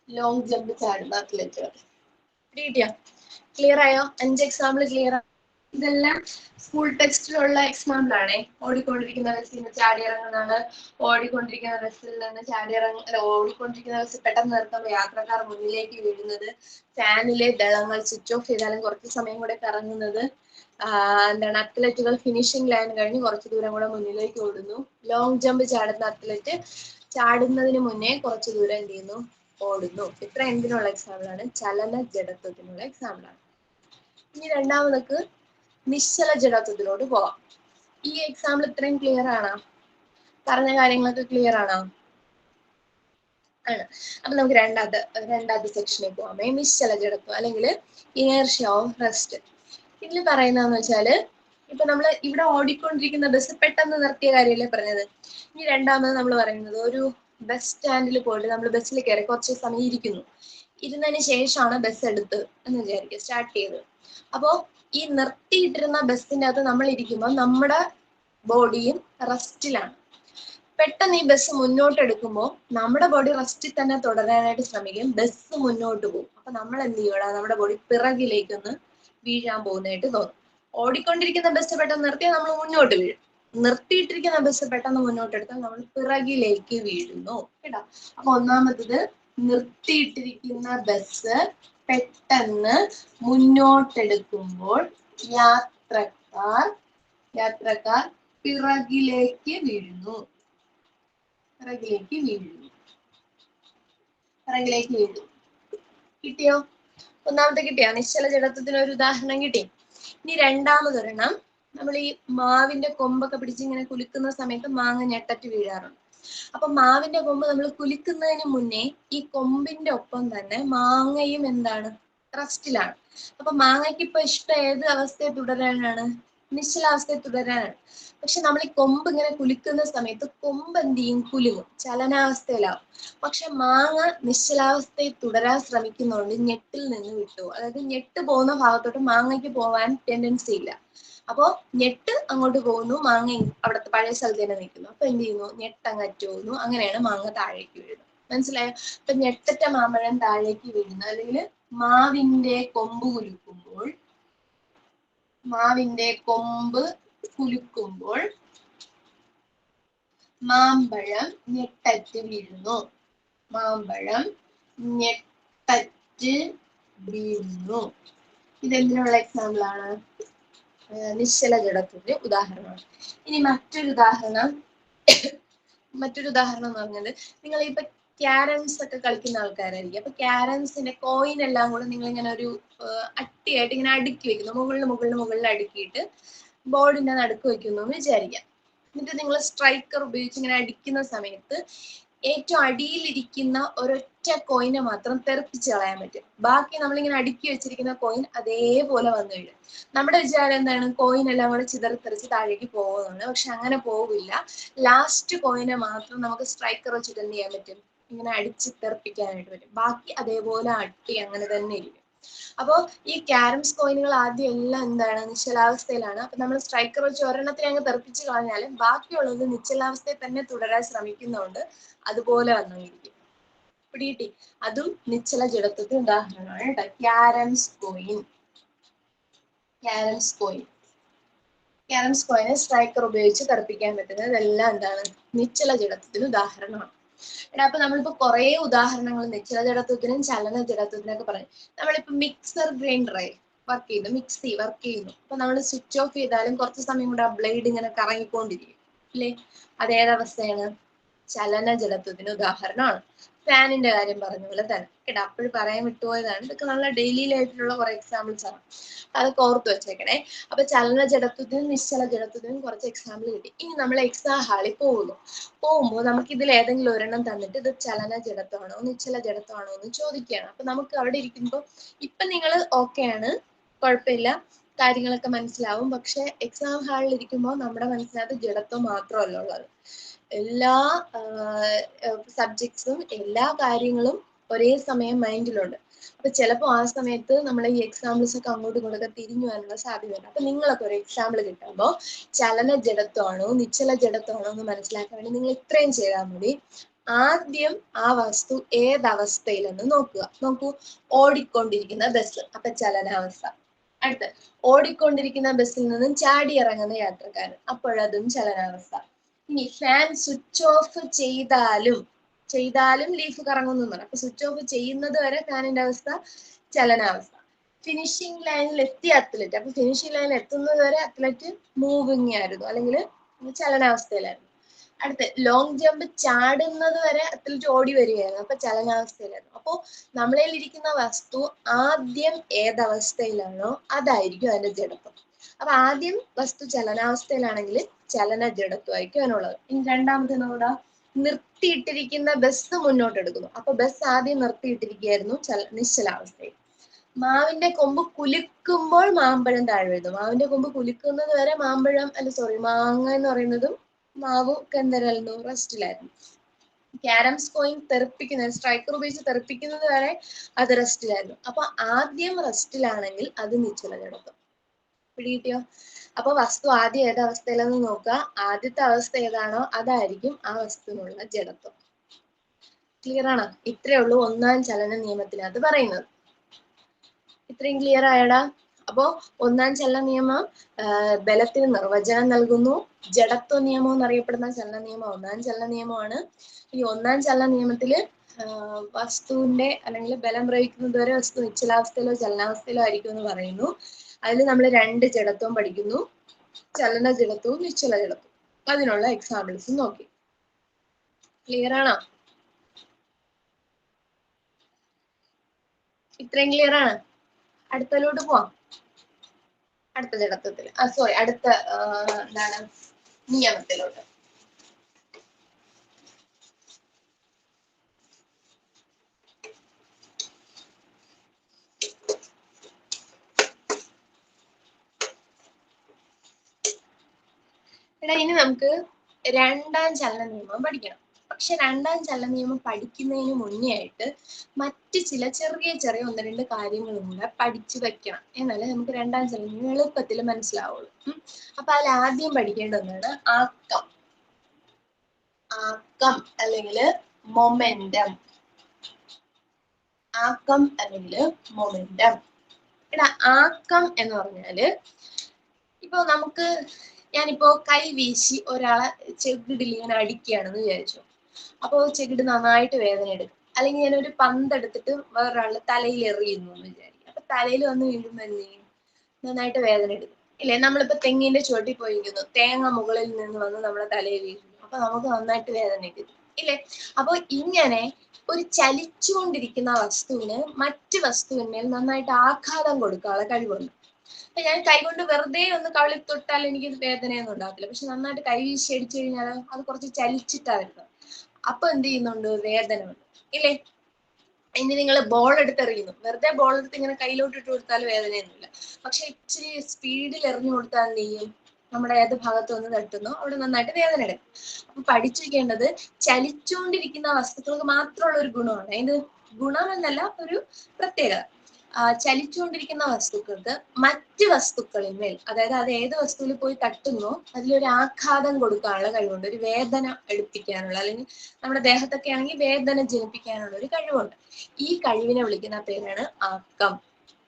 ലോങ് ജമ്പ് ചാടുന്ന അത്ലറ്റുകൾ. കിട്ടിയോ? ക്ലിയർ ആയോ? 5 എക്സാമ്പിൾ ക്ലിയർ? ഇതെല്ലാം സ്കൂൾ ടെക്സ്റ്റിലുള്ള എക്സാമ്പിൾ ആണേ. ഓടിക്കൊണ്ടിരിക്കുന്ന ബസ്സിൽ നിന്ന് ചാടിയിറങ്ങുന്നതാണ്, ഓടിക്കൊണ്ടിരിക്കുന്ന ബസ്സിൽ നിന്ന് ഓടിക്കൊണ്ടിരിക്കുന്ന ബസ് പെട്ടെന്ന് നിർത്തുമ്പോൾ യാത്രക്കാർ മുന്നിലേക്ക് വീഴുന്നത്, ഫാനിലെ ദളങ്ങൾ സ്വിച്ച് ഓഫ് ചെയ്താലും കുറച്ച് സമയം കൂടെ കറങ്ങുന്നത്, എന്താണ് അത്ലറ്റുകൾ ഫിനിഷിംഗ് ലൈൻ കഴിഞ്ഞ് കുറച്ച് ദൂരം കൂടെ മുന്നിലേക്ക് ഓടുന്നു, ലോങ് ജമ്പ് ചാടുന്ന അത്ലറ്റ് ചാടുന്നതിന് മുന്നേ കുറച്ച് ദൂരം എന്ത് ചെയ്യുന്നു, ഓടുന്നു. ഇത്ര എന്തിനുള്ള എക്സാമ്പിൾ ആണ്? ചലന ജഡത്വത്തിനുള്ള എക്സാമ്പിൾ ആണ്. ഇനി രണ്ടാമതൊക്കെ നിശ്ചല ജഡത്വത്തിലോട്ട് പോവാം. ഈ എക്സാമ്പിൾ ഇത്രയും ക്ലിയർ ആണോ? പറഞ്ഞ കാര്യങ്ങളൊക്കെ ക്ലിയർ ആണോ? ആണ്. അപ്പൊ നമുക്ക് രണ്ടാമത്തെ സെക്ഷനിൽ പോവാമേ. നിശ്ചല ജഡത്വം അല്ലെങ്കിൽ ഇനേർഷ്യ ഓഫ് റെസ്റ്റ്. ഇതിൽ പറയുന്നതെന്ന് വെച്ചാല് ഇപ്പൊ നമ്മൾ ഇവിടെ ഓടിക്കൊണ്ടിരിക്കുന്ന ബസ് പെട്ടെന്ന് നിർത്തിയ കാര്യമല്ലേ പറഞ്ഞത്. ഇനി രണ്ടാമത് നമ്മൾ പറയുന്നത് ഒരു ബസ് സ്റ്റാൻഡിൽ പോയിട്ട് നമ്മൾ ബസ്സിൽ കയറി കുറച്ച് സമയം ഇരിക്കുന്നു. ഇരുന്നതിന് ശേഷമാണ് ബസ് എടുത്ത് എന്ന് വിചാരിക്കുക, സ്റ്റാർട്ട് ചെയ്തത്. അപ്പോ ഈ നിർത്തിയിട്ടിരുന്ന ബസ്സിന്റെ അകത്ത് നമ്മൾ ഇരിക്കുമ്പോൾ നമ്മുടെ ബോഡിയും റെസ്റ്റിലാണ്. പെട്ടെന്ന് ഈ ബസ് മുന്നോട്ട് എടുക്കുമ്പോൾ നമ്മുടെ ബോഡി റെസ്റ്റിൽ തന്നെ തുടരാനായിട്ട് ശ്രമിക്കും, ബസ് മുന്നോട്ട് പോകും. അപ്പൊ നമ്മൾ എന്ത് ചെയ്യണം? നമ്മുടെ ബോഡി പിറകിലേക്കൊന്ന് വീഴാൻ പോകുന്നതായിട്ട് തോന്നും. ഓടിക്കൊണ്ടിരിക്കുന്ന ബസ് പെട്ടെന്ന് നിർത്തിയാൽ നമ്മൾ മുന്നോട്ട് വീഴും, നിർത്തിയിട്ടിരിക്കുന്ന ബസ് പെട്ടെന്ന് മുന്നോട്ട് എടുത്താൽ നമ്മൾ പിറകിലേക്ക് വീഴുന്നു കേട്ടോ. അപ്പൊ ഒന്നാമത്തത്, നിർത്തിയിട്ടിരിക്കുന്ന ബസ് പെട്ടെന്ന് മുന്നോട്ടെടുക്കുമ്പോൾ യാത്രക്കാർ പിറകിലേക്ക് വീഴുന്നു. കിട്ടിയോ? ഒന്നാമത്തെ കിട്ടിയോ? നിശ്ചല ജഡത്വത്തിന് ഒരു ഉദാഹരണം കിട്ടി. ഇനി രണ്ടാമതൊരെണ്ണം, നമ്മൾ ഈ മാവിന്റെ കൊമ്പൊക്കെ പിടിച്ച് ഇങ്ങനെ കുലുക്കുന്ന സമയത്ത് മാങ്ങ ഞെട്ടറ്റ് വീഴാറുണ്ട്. അപ്പൊ മാവിന്റെ കൊമ്പ് നമ്മൾ കുലുക്കുന്നതിന് മുന്നേ ഈ കൊമ്പിന്റെ ഒപ്പം തന്നെ മാങ്ങയും എന്താണ്? റെസ്റ്റിലാണ്. അപ്പൊ മാങ്ങയ്ക്ക് ഇപ്പൊ ഇഷ്ടം ഏത് അവസ്ഥയെ തുടരാനാണ്? നിശ്ചലാവസ്ഥയെ തുടരാനാണ്. പക്ഷെ നമ്മൾ ഈ കൊമ്പ് ഇങ്ങനെ കുലുക്കുന്ന സമയത്ത് കൊമ്പ് എന്ത് ചെയ്യും? കുലുങ്ങും, ചലനാവസ്ഥയിലാവും. പക്ഷെ മാങ്ങ നിശ്ചലാവസ്ഥയിൽ തുടരാൻ ശ്രമിക്കുന്നതുകൊണ്ട് ഞെട്ടിൽ നിന്ന് വിട്ടു. അതായത് ഞെട്ട് പോകുന്ന ഭാഗത്തോട്ട് മാങ്ങയ്ക്ക് പോകാൻ ടെൻഡൻസി ഇല്ല. അപ്പോ ഞെട്ട് അങ്ങോട്ട് പോകുന്നു, മാങ്ങ അവിടുത്തെ പഴയ സ്ഥലത്ത് തന്നെ നിൽക്കുന്നു. അപ്പൊ എന്ത് ചെയ്യുന്നു? ഞെട്ടങ്ങറ്റ് പോകുന്നു. അങ്ങനെയാണ് മാങ്ങ താഴേക്ക് വീഴുന്നത്. മനസ്സിലായോ? അപ്പൊ ഞെട്ടറ്റ മാമ്പഴം താഴേക്ക് വീഴുന്നു. അല്ലെങ്കിൽ മാവിന്റെ കൊമ്പ് കുലുക്കുമ്പോൾ മാമ്പഴം ഞെട്ടറ്റ് വീഴുന്നു. ഇതെന്തിനുള്ള എക്സാമ്പിൾ ആണ്? നിശ്ചല ജഡത്വത്തിന്റെ ഉദാഹരണമാണ്. ഇനി മറ്റൊരു ഉദാഹരണം എന്ന് പറഞ്ഞത്, നിങ്ങൾ ഇപ്പൊ ക്യാരംസ് ഒക്കെ കളിക്കുന്ന ആൾക്കാരായിരിക്കും. അപ്പൊ ക്യാരംസിന്റെ കോയിൻ എല്ലാം കൂടെ നിങ്ങൾ ഇങ്ങനെ ഒരു അട്ടിയായിട്ട് ഇങ്ങനെ അടുക്കി വെക്കുന്നു, മുകളിൽ അടുക്കിയിട്ട് ബോർഡിന്റെ നടുക്ക് വെക്കുന്നു എന്ന് വിചാരിക്കാം. എന്നിട്ട് നിങ്ങൾ സ്ട്രൈക്കർ ഉപയോഗിച്ച് ഇങ്ങനെ അടിക്കുന്ന സമയത്ത് ഏറ്റവും അടിയിലിരിക്കുന്ന ഒരൊറ്റ കോയിനെ മാത്രം തെറിപ്പിച്ച് കളയാൻ പറ്റും. ബാക്കി നമ്മളിങ്ങനെ അടുക്കി വെച്ചിരിക്കുന്ന കോയിൻ അതേപോലെ വന്നു വീഴും. നമ്മുടെ വിചാരം എന്താണ്? കോയിൻ എല്ലാം കൂടെ ചിതറിത്തെറിച്ച് താഴേക്ക് പോകുന്നതാണ്. പക്ഷെ അങ്ങനെ പോവില്ല. ലാസ്റ്റ് കോയിനെ മാത്രം നമുക്ക് സ്ട്രൈക്കർ വെച്ചിട്ട് എന്ത് ചെയ്യാൻ പറ്റും? ഇങ്ങനെ അടിച്ച് തെറിപ്പിക്കാനായിട്ട് പറ്റും. ബാക്കി അതേപോലെ അട്ടി അങ്ങനെ തന്നെ ഇരിക്കും. അപ്പോ ഈ ക്യാരംസ് കോയിനുകൾ ആദ്യം എല്ലാം എന്താണ്? നിശ്ചലാവസ്ഥയിലാണ്. അപ്പൊ നമ്മൾ സ്ട്രൈക്കർ വെച്ച് ഒരെണ്ണത്തിനെ അങ്ങ് തെറിപ്പിച്ച് കളഞ്ഞാലും ബാക്കിയുള്ളത് നിശ്ചലാവസ്ഥയിൽ തന്നെ തുടരാൻ ശ്രമിക്കുന്നതുകൊണ്ട് അതുപോലെ വന്നിരിക്കും. പിടികിട്ടി? അതും നിശ്ചല ജഡത്വത്തിന് ഉദാഹരണമാണ് കേട്ടോ. ക്യാരംസ് കോയിനെ സ്ട്രൈക്കർ ഉപയോഗിച്ച് തെറിപ്പിക്കാൻ പറ്റുന്നത് ഇതെല്ലാം എന്താണ്? നിശ്ചല ജഡത്വത്തിന് ഉദാഹരണമാണ്. അപ്പൊ നമ്മളിപ്പോ കുറെ ഉദാഹരണങ്ങൾ നിശ്ചല ജഡത്വത്തിനും ചലന ജഡത്വത്തിനൊക്കെ പറയും. നമ്മളിപ്പോ മിക്സർ ഗ്രൈൻഡർ വർക്ക് ചെയ്യുന്നു, മിക്സി വർക്ക് ചെയ്യുന്നു. അപ്പൊ നമ്മൾ സ്വിച്ച് ഓഫ് ചെയ്താലും കുറച്ച് സമയം കൂടെ ആ ബ്ലേഡ് ഇങ്ങനെ കറങ്ങിക്കൊണ്ടിരിക്കും അല്ലേ? അതേതവസ്ഥയാണ്? ചലന ജഡത്വത്തിന് ഉദാഹരണമാണ്. ഫാനിന്റെ കാര്യം പറഞ്ഞ പോലെ തന്നെ കേട്ടോ. അപ്പോഴും പറയാൻ വിട്ടുപോയതാണ്. ഇതൊക്കെ നല്ല ഡെയിലി ലൈഫിലുള്ള കുറെ എക്സാമ്പിൾസ് ആണ്, അതൊക്കെ ഓർത്ത് വെച്ചേക്കണേ. അപ്പൊ ചലന ജഡത്വത്തിനും നിശ്ചല ജഡത്വത്തിനും കുറച്ച് എക്സാമ്പിൾ കിട്ടി. ഇനി നമ്മൾ എക്സാം ഹാളിൽ പോകുമ്പോൾ നമുക്ക് ഇതിൽ ഏതെങ്കിലും ഒരെണ്ണം തന്നിട്ട് ഇത് ചലന ജഡത്വമാണോ നിശ്ചല ജഡത്വമാണോ എന്ന് ചോദിക്കുകയാണ്. അപ്പൊ നമുക്ക് അവിടെ ഇരിക്കുമ്പോൾ ഇപ്പൊ നിങ്ങൾ ഓക്കെയാണ്, കുഴപ്പമില്ല, കാര്യങ്ങളൊക്കെ മനസ്സിലാവും. പക്ഷെ എക്സാം ഹാളിൽ ഇരിക്കുമ്പോൾ നമ്മുടെ മനസ്സിനകത്ത് ജഡത്വം മാത്രമല്ല ഉള്ളത്. എല്ലാ സബ്ജക്ട്സും എല്ലാ കാര്യങ്ങളും ഒരേ സമയം മൈൻഡിലുണ്ട്. അപ്പൊ ചിലപ്പോൾ ആ സമയത്ത് നമ്മൾ ഈ എക്സാമ്പിൾസ് ഒക്കെ അങ്ങോട്ടും ഇങ്ങോട്ടൊക്കെ തിരിഞ്ഞു വരാനുള്ള സാധ്യതയുണ്ട്. അപ്പൊ നിങ്ങളൊക്കെ ഒരു എക്സാമ്പിൾ കിട്ടുമ്പോൾ ചലന ജഡത്വമാണോ നിശ്ചല ജഡത്വമാണോ എന്ന് മനസ്സിലാക്കാൻ വേണ്ടി നിങ്ങൾ ഇത്രയും ചെയ്താൽ മതി. ആദ്യം ആ വസ്തു ഏതവസ്ഥയിലെന്ന് നോക്കുക. നോക്കൂ, ഓടിക്കൊണ്ടിരിക്കുന്ന ബസ്, അപ്പൊ ചലനാവസ്ഥ. അടുത്ത്, ഓടിക്കൊണ്ടിരിക്കുന്ന ബസ്സിൽ നിന്നും ചാടി ഇറങ്ങുന്ന യാത്രക്കാരൻ, അപ്പോഴതും ചലനാവസ്ഥ. ഇനി ഫാൻ സ്വിച്ച് ഓഫ് ചെയ്താലും ലീഫ് കറങ്ങുന്നു എന്നാണ്. അപ്പൊ സ്വിച്ച് ഓഫ് ചെയ്യുന്നത് വരെ ഫാനിന്റെ അവസ്ഥ ചലനാവസ്ഥ. ഫിനിഷിംഗ് ലൈനിൽ എത്തിയ അത്ലറ്റ്, അപ്പൊ ഫിനിഷിംഗ് ലൈനിൽ എത്തുന്നത് വരെ അത്ലറ്റ് മൂവിങ് ആയിരുന്നു, അല്ലെങ്കിൽ ചലനാവസ്ഥയിലായിരുന്നു. അടുത്ത്, ലോങ് ജമ്പ് ചാടുന്നത് വരെ അത്ലറ്റ് ഓടി വരികയായിരുന്നു, അപ്പൊ ചലനാവസ്ഥയിലായിരുന്നു. അപ്പോ നമ്മളിൽ ഇരിക്കുന്ന വസ്തു ആദ്യം ഏതവസ്ഥയിലാണോ അതായിരിക്കും അതിന്റെ ജഡത്വം. അപ്പൊ ആദ്യം വസ്തു ചലനാവസ്ഥയിലാണെങ്കിൽ ചലന ജഡത്വമായിരിക്കും അതിനുള്ളത്. ഇനി രണ്ടാമത്തെ നോടാ, നിർത്തിയിട്ടിരിക്കുന്ന ബസ് മുന്നോട്ട് എടുക്കുന്നു. അപ്പൊ ബസ് ആദ്യം നിർത്തിയിട്ടിരിക്കുകയായിരുന്നു നിശ്ചലാവസ്ഥയിൽ. മാവിന്റെ കൊമ്പ് കുലുക്കുമ്പോൾ മാമ്പഴം താഴെ വീഴുന്നു. മാവിന്റെ കൊമ്പ് കുലുക്കുന്നത് വരെ മാമ്പഴം, മാങ്ങ എന്ന് പറയുന്നതും മാവ് ഒക്കെ എന്തായിരുന്നു, റെസ്റ്റിലായിരുന്നു. ക്യാരംസ് കോയിൻ തെറിപ്പിക്കുന്നത്, സ്ട്രൈക്കർ ഉപയോഗിച്ച് തെറിപ്പിക്കുന്നത് വരെ അത് റെസ്റ്റിലായിരുന്നു. അപ്പൊ ആദ്യം റെസ്റ്റിലാണെങ്കിൽ അത് നിശ്ചല ജഡത്വം. പിടികിട്ടിയോ? അപ്പൊ വസ്തു ആദ്യം ഏതവസ്ഥയിലെന്ന് നോക്കുക, ആദ്യത്തെ അവസ്ഥ ഏതാണോ അതായിരിക്കും ആ വസ്തുവിനുള്ള ജഡത്വം. ക്ലിയർ ആണോ? ഇത്രയേ ഉള്ളൂ ഒന്നാം ചലന നിയമത്തിനകത്ത് പറയുന്നത്. ഇത്രയും ക്ലിയർ ആയടാ? അപ്പോ ഒന്നാം ചലന നിയമം ബലത്തിന് നിർവചനം നൽകുന്നു. ജഡത്വ നിയമം എന്നറിയപ്പെടുന്ന ചലന നിയമം ഒന്നാം ചലന നിയമമാണ്. ഈ ഒന്നാം ചലന നിയമത്തില് വസ്തുവിന്റെ അല്ലെങ്കിൽ ബലം പ്രയോഗിക്കുന്നത് വരെ വസ്തു നിശ്ചലാവസ്ഥയിലോ ചലനാവസ്ഥയിലോ ആയിരിക്കും എന്ന് പറയുന്നു. അതിൽ നമ്മൾ രണ്ട് ജഡത്വം പഠിക്കുന്നു, ചലന ജഡത്വവും നിശ്ചല ജഡത്വവും. അതിനുള്ള എക്സാമ്പിൾസ് നോക്കി. ക്ലിയർ ആണോ? ഇത്രയും ക്ലിയർ ആണ്? അടുത്തതിലോട്ട് പോവാം. അടുത്ത ജഡത്വത്തിൽ, അടുത്ത എന്താണ്, നിയമത്തിലോട്ട്. എടാ, ഇനി നമുക്ക് രണ്ടാം ചലന നിയമം പഠിക്കണം. പക്ഷെ രണ്ടാം ചലന നിയമം പഠിക്കുന്നതിന് മുന്നേ ആയിട്ട് മറ്റ് ചില ചെറിയ ചെറിയ ഒന്ന് രണ്ട് കാര്യങ്ങളും കൂടെ പഠിച്ചു വെക്കണം, എന്നാലേ നമുക്ക് രണ്ടാം ചലന നിയമം എളുപ്പത്തിൽ മനസ്സിലാവുള്ളൂ. അപ്പൊ അതിൽ ആദ്യം പഠിക്കേണ്ടതാണ് ആക്കം. ആക്കം അല്ലെങ്കിൽ മൊമെന്റം. ആക്കം അല്ലെങ്കിൽ മൊമെന്റം. എടാ, ആക്കം എന്ന് പറഞ്ഞാല് ഇപ്പൊ ഞാനിപ്പോ കൈ വീശി ഒരാളെ ചെകിടിൽ ഇങ്ങനെ അടിക്കുകയാണെന്ന് വിചാരിച്ചു. അപ്പൊ ചെകിട് നന്നായിട്ട് വേദന എടുക്കും. അല്ലെങ്കിൽ ഞാനൊരു പന്ത് എടുത്തിട്ട് വേറൊരാളുടെ തലയിൽ എറിയുന്നു എന്ന് വിചാരിക്കും. അപ്പൊ തലയിൽ വന്ന് വീഴുമ്പോ എന്ത് ചെയ്യും? നന്നായിട്ട് വേദന എടുക്കും ഇല്ലേ? നമ്മളിപ്പോ തെങ്ങിന്റെ ചുവട്ടിൽ പോയിരിക്കുന്നു, തേങ്ങ മുകളിൽ നിന്ന് വന്ന് നമ്മുടെ തലയിൽ വീഴുന്നു, അപ്പൊ നമുക്ക് നന്നായിട്ട് വേദന എടുക്കും ഇല്ലേ? അപ്പൊ ഇങ്ങനെ ഒരു ചലിച്ചുകൊണ്ടിരിക്കുന്ന വസ്തുവിന് മറ്റ് വസ്തുവിന്മേൽ നന്നായിട്ട് ആഘാതം കൊടുക്കാനുള്ള കഴിവുണ്ട്. അപ്പൊ ഞാൻ കൈകൊണ്ട് വെറുതെ ഒന്ന് കവിളി തൊട്ടാൽ എനിക്ക് വേദനയൊന്നും ഉണ്ടാകത്തില്ല. പക്ഷെ നന്നായിട്ട് കൈ വീശി അടിച്ചു കഴിഞ്ഞാൽ അത് കുറച്ച് ചലിച്ചിട്ടാ വരുന്നത്. അപ്പൊ എന്ത് ചെയ്യുന്നുണ്ട്? വേദന ഉണ്ട് ഇല്ലേ? ഇനി നിങ്ങൾ ബോൾ എടുത്തെറിയുന്നു, വെറുതെ ബോൾ എടുത്ത് ഇങ്ങനെ കയ്യിലോട്ട് ഇട്ട് കൊടുത്താൽ വേദനയൊന്നുമില്ല. പക്ഷെ ഇച്ചിരി സ്പീഡിൽ എറിഞ്ഞു കൊടുത്താൽ എന്ത് ചെയ്യും? നമ്മുടെ ഏത് ഭാഗത്ത് വന്ന് തട്ടുന്നോ അവിടെ നന്നായിട്ട് വേദന എടുക്കും. അപ്പൊ പഠിച്ചിരിക്കേണ്ടത് ചലിച്ചുകൊണ്ടിരിക്കുന്ന വസ്തുക്കൾക്ക് മാത്രമുള്ള ഒരു ഗുണമാണ്. അതിന്റെ ഗുണം എന്നല്ല, ഒരു പ്രത്യേകത. ചലിച്ചുകൊണ്ടിരിക്കുന്ന വസ്തുക്കൾക്ക് മറ്റ് വസ്തുക്കളിന്മേൽ, അതായത് അത് ഏത് വസ്തുവിൽ പോയി തട്ടുന്നോ അതിലൊരു ആഘാതം കൊടുക്കാനുള്ള കഴിവുണ്ട്, ഒരു വേദന എടുപ്പിക്കാനുള്ള, അല്ലെങ്കിൽ നമ്മുടെ ദേഹത്തൊക്കെ ആണെങ്കിൽ വേദന ജനിപ്പിക്കാനുള്ള ഒരു കഴിവുണ്ട്. ഈ കഴിവിനെ വിളിക്കുന്ന പേരാണ് ആക്കം.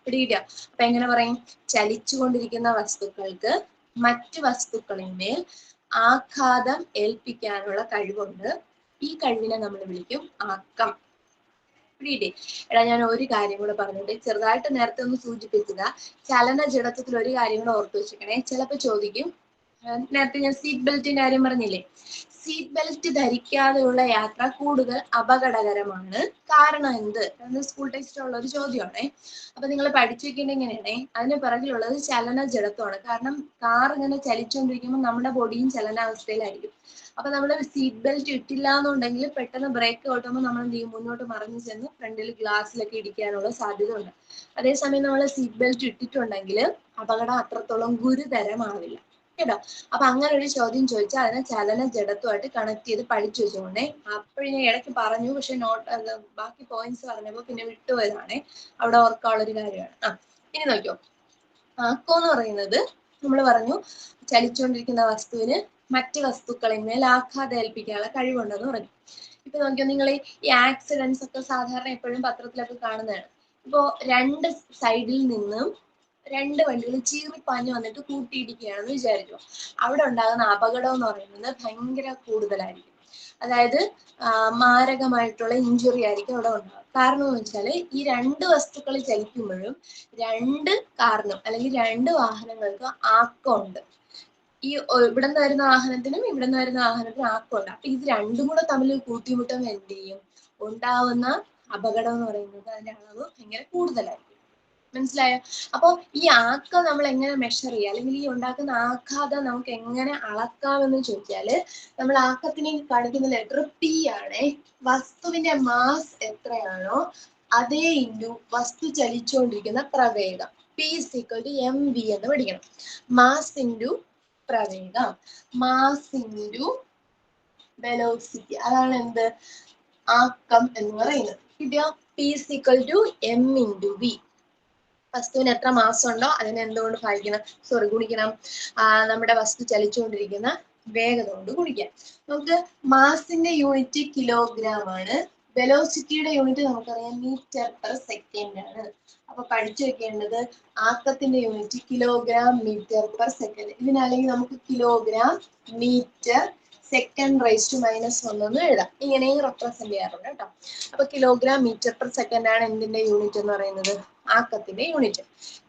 പിടികിട്ടിയോ? അപ്പൊ എങ്ങനെ പറയും? ചലിച്ചുകൊണ്ടിരിക്കുന്ന വസ്തുക്കൾക്ക് മറ്റ് വസ്തുക്കളിന്മേൽ ആഘാതം ഏൽപ്പിക്കാനുള്ള കഴിവുണ്ട്. ഈ കഴിവിനെ നമ്മൾ വിളിക്കും ആക്കം. പിടികിട്ടി? എടാ, ഞാൻ ഒരു കാര്യം കൂടെ പറഞ്ഞിട്ട് ചെറുതായിട്ട് നേരത്തെ ഒന്ന് സൂചിപ്പിച്ചതാ. ചലന ജഡത്വത്തിൽ ഒരു കാര്യം കൂടെ ഓർത്തു വെച്ചിരിക്കണേ. ചിലപ്പോ ചോദിക്കും, നേരത്തെ ഞാൻ സീറ്റ് ബെൽറ്റിന്റെ കാര്യം പറഞ്ഞില്ലേ, സീറ്റ് ബെൽറ്റ് ധരിക്കാതെയുള്ള യാത്ര കൂടുതൽ അപകടകരമാണ്, കാരണം എന്ത് എന്ന് സ്കൂൾ ടെസ്റ്റ് ഉള്ള ഒരു ചോദ്യമാണേ. അപ്പൊ നിങ്ങൾ പഠിച്ചു വെക്കേണ്ട എങ്ങനെയാണേ, അതിന് പിറകിലുള്ളത് ചലന ജഡത്വമാണ്. കാരണം കാർ ഇങ്ങനെ ചലിച്ചുകൊണ്ടിരിക്കുമ്പോൾ നമ്മുടെ ബോഡിയും ചലനാവസ്ഥയിലായിരിക്കും. അപ്പൊ നമ്മൾ സീറ്റ് ബെൽറ്റ് ഇട്ടില്ല എന്നുണ്ടെങ്കിൽ പെട്ടെന്ന് ബ്രേക്ക് ഔട്ടുമ്പോൾ നമ്മൾ എന്ത് ചെയ്യും? മുന്നോട്ട് മറിഞ്ഞു ചെന്ന് ഫ്രണ്ടിൽ ഗ്ലാസ്സിലൊക്കെ ഇടിക്കാനുള്ള സാധ്യത ഉണ്ട്. അതേസമയം നമ്മൾ സീറ്റ് ബെൽറ്റ് ഇട്ടിട്ടുണ്ടെങ്കിൽ അപകടം അത്രത്തോളം ഗുരുതരമാവില്ല കേട്ടോ. അപ്പൊ അങ്ങനെ ഒരു ചോദ്യം ചോദിച്ചാൽ അതിനെ ചലന ജഡത്വമായിട്ട് കണക്ട് ചെയ്ത് പഠിച്ചു വെച്ചോണ്ടേ. അപ്പോഴും ഞാൻ ഇടയ്ക്ക് പറഞ്ഞു, പക്ഷെ ബാക്കി പോയിന്റ്സ് പറഞ്ഞപ്പോ പിന്നെ വിട്ടുപോയതാണേ. അവിടെ ഓർക്കാനുള്ള ഒരു കാര്യമാണ്. ഇനി നോക്കിയോ, ആക്കം എന്ന് പറയുന്നത് നമ്മൾ പറഞ്ഞു ചലിച്ചുകൊണ്ടിരിക്കുന്ന വസ്തുവിന് മറ്റ് വസ്തുക്കളിന്മേൽ ആഘാതം ഏൽപ്പിക്കാനുള്ള കഴിവുണ്ടെന്ന് പറഞ്ഞു. ഇപ്പൊ നോക്കിയോ, നിങ്ങൾ ഈ ആക്സിഡൻസ് ഒക്കെ സാധാരണ എപ്പോഴും പത്രത്തിലൊക്കെ കാണുന്നതാണ്. ഇപ്പോ രണ്ട് സൈഡിൽ നിന്നും രണ്ട് വണ്ടികൾ ചീറിപ്പാഞ്ഞു വന്നിട്ട് കൂട്ടിയിടിക്കുകയാണെന്ന് വിചാരിച്ചു. അവിടെ ഉണ്ടാകുന്ന അപകടം എന്ന് പറയുന്നത് ഭയങ്കര കൂടുതലായിരിക്കും. അതായത് മാരകമായിട്ടുള്ള ഇഞ്ചുറി ആയിരിക്കും അവിടെ ഉണ്ടാകുക. കാരണം എന്ന് വെച്ചാൽ ഈ രണ്ട് വസ്തുക്കൾ ചലിക്കുമ്പോഴും രണ്ട് കാറിനും അല്ലെങ്കിൽ രണ്ട് വാഹനങ്ങൾക്ക് ആക്കമുണ്ട്. ഈ ഇവിടെ നിന്ന് വരുന്ന വാഹനത്തിനും ഇവിടെ നിന്ന് വരുന്ന വാഹനത്തിനും ആക്കമുണ്ട്. അപ്പൊ ഇത് രണ്ടും കൂടെ തമ്മിൽ കൂട്ടിമുട്ടുമ്പോൾ എന്ത് ചെയ്യും? ഉണ്ടാവുന്ന അപകടം എന്ന് പറയുന്നത് അതിന്റെ അളവ് ഭയങ്കര കൂടുതലായിരിക്കും. മനസ്സിലായോ? അപ്പൊ ഈ ആക്കം നമ്മൾ എങ്ങനെ മെഷർ ചെയ്യുക, അല്ലെങ്കിൽ ഈ ഉണ്ടാക്കുന്ന ആഘാതം നമുക്ക് എങ്ങനെ അളക്കാമെന്ന് ചോദിച്ചാല് നമ്മൾ ആക്കത്തിനെ കാണിക്കുന്ന ലെറ്റർ പി ആണ്. വസ്തുവിന്റെ മാസ് എത്രയാണോ അതേ ഇൻറ്റു വസ്തു ചലിച്ചുകൊണ്ടിരിക്കുന്ന പ്രവേഗം. P is equal to m V എന്ന് പഠിക്കണം. മാസ് ഇൻറ്റു പ്രവേഗം, മാസ് ഇൻറ്റു വെലോസിറ്റി, അതാണ് എന്ത്? ആക്കം എന്ന് പറയുന്നത്. കിട്ടിയോ? P is equal to m into v. വസ്തുവിന് എത്ര മാസം ഉണ്ടോ അതിനെ എന്തുകൊണ്ട് ഗുണിക്കണം? നമ്മുടെ വസ്തു ചലിച്ചുകൊണ്ടിരിക്കുന്ന വേഗത കൊണ്ട് ഗുണിക്കാം. നമുക്ക് മാസിന്റെ യൂണിറ്റ് കിലോഗ്രാം ആണ്, വെലോസിറ്റിയുടെ യൂണിറ്റ് നമുക്കറിയാം മീറ്റർ പെർ സെക്കൻഡ് ആണ്. അപ്പൊ പഠിച്ചു വെക്കേണ്ടത് ആക്കത്തിന്റെ unit kilogram metre per second. ഇതിനല്ലെങ്കിൽ നമുക്ക് kilogram meter second raise to -1 എന്ന് എഴുതാം. ഇങ്ങനെയും റെപ്രസെന്റ് ചെയ്യാറുണ്ട് കേട്ടോ. അപ്പൊ കിലോഗ്രാം മീറ്റർ പെർ സെക്കൻഡ് ആണ് എന്തിന്റെ യൂണിറ്റ് എന്ന് പറയുന്നത്? ആക്കത്തിന്റെ യൂണിറ്റ്.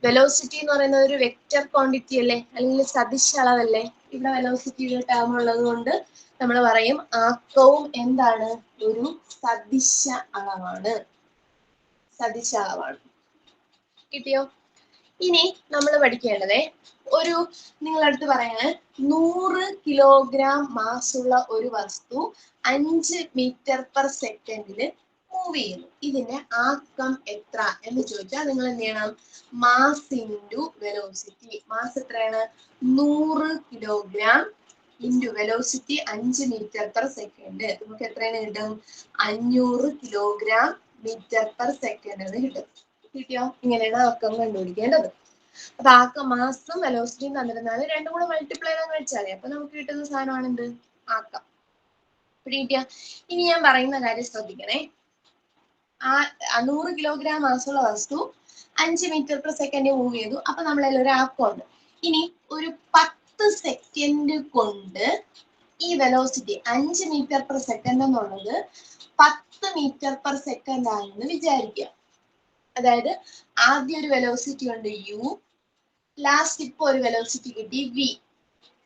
വെലോസിറ്റി എന്ന് പറയുന്നത് ഒരു വെക്റ്റർ ക്വാണ്ടിറ്റി അല്ലേ, അല്ലെങ്കിൽ സദിശ അളവല്ലേ? ഇവിടെ വെലോസിറ്റിയുടെ ടേം ഉള്ളത് കൊണ്ട് നമ്മൾ പറയും ആക്കവും എന്താണ്? ഒരു സദിശ അളവാണ്. സദിശ അളവാണ്. കിട്ടിയോ? ഇനി നമ്മൾ പഠിക്കേണ്ടത് ഒരു നിങ്ങളടുത്ത് പറയാൻ 100 കിലോഗ്രാം മാസ് ഉള്ള ഒരു വസ്തു 5 മീറ്റർ പെർ സെക്കൻഡില് മൂവ് ചെയ്യുന്നു. ഇതിന്റെ ആക്കം എത്ര എന്ന് ചോദിച്ചാൽ നിങ്ങൾ എന്ത് ചെയ്യണം? Mass into velocity. മാസ് എത്രയാണ്? 100 kilogram into velocity 5 metre per second. നമുക്ക് എത്രയാണ് കിട്ടും? 500 കിലോഗ്രാം മീറ്റർ പെർ സെക്കൻഡ് എന്ന് കിട്ടും. കിട്ടിയോ? ഇങ്ങനെയാണ് ആക്കം കണ്ടുപിടിക്കേണ്ടത്. അപ്പൊ ആക്കം മാസും വെലോസിറ്റിയും തന്നിരുന്നാല് രണ്ടും കൂടെ മൾട്ടിപ്ലൈ ചെയ്താൽ വെച്ചാലേ അപ്പൊ നമുക്ക് കിട്ടുന്ന സാധനമാണ് എന്ത്? ആക്കം. പിടികിട്ടിയ? ഇനി ഞാൻ പറയുന്ന കാര്യം ശ്രദ്ധിക്കണേ. 100 കിലോഗ്രാം മാസുള്ള വസ്തു 5 മീറ്റർ പെർ സെക്കൻഡ് മൂവ് ചെയ്തു. അപ്പൊ നമ്മളതിൽ ഒരു ആക്കമുണ്ട്. ഇനി ഒരു 10 സെക്കൻഡ് കൊണ്ട് ഈ വെലോസിറ്റി 5 മീറ്റർ പെർ സെക്കൻഡ് എന്നുള്ളത് 10 മീറ്റർ പെർ സെക്കൻഡ് ആണെന്ന് വിചാരിക്കുക. അതായത് ആദ്യം ഒരു വെലോസിറ്റി ഉണ്ട് u, ലാസ്റ്റ് ഇപ്പൊ ഒരു വെലോസിറ്റി കിട്ടി v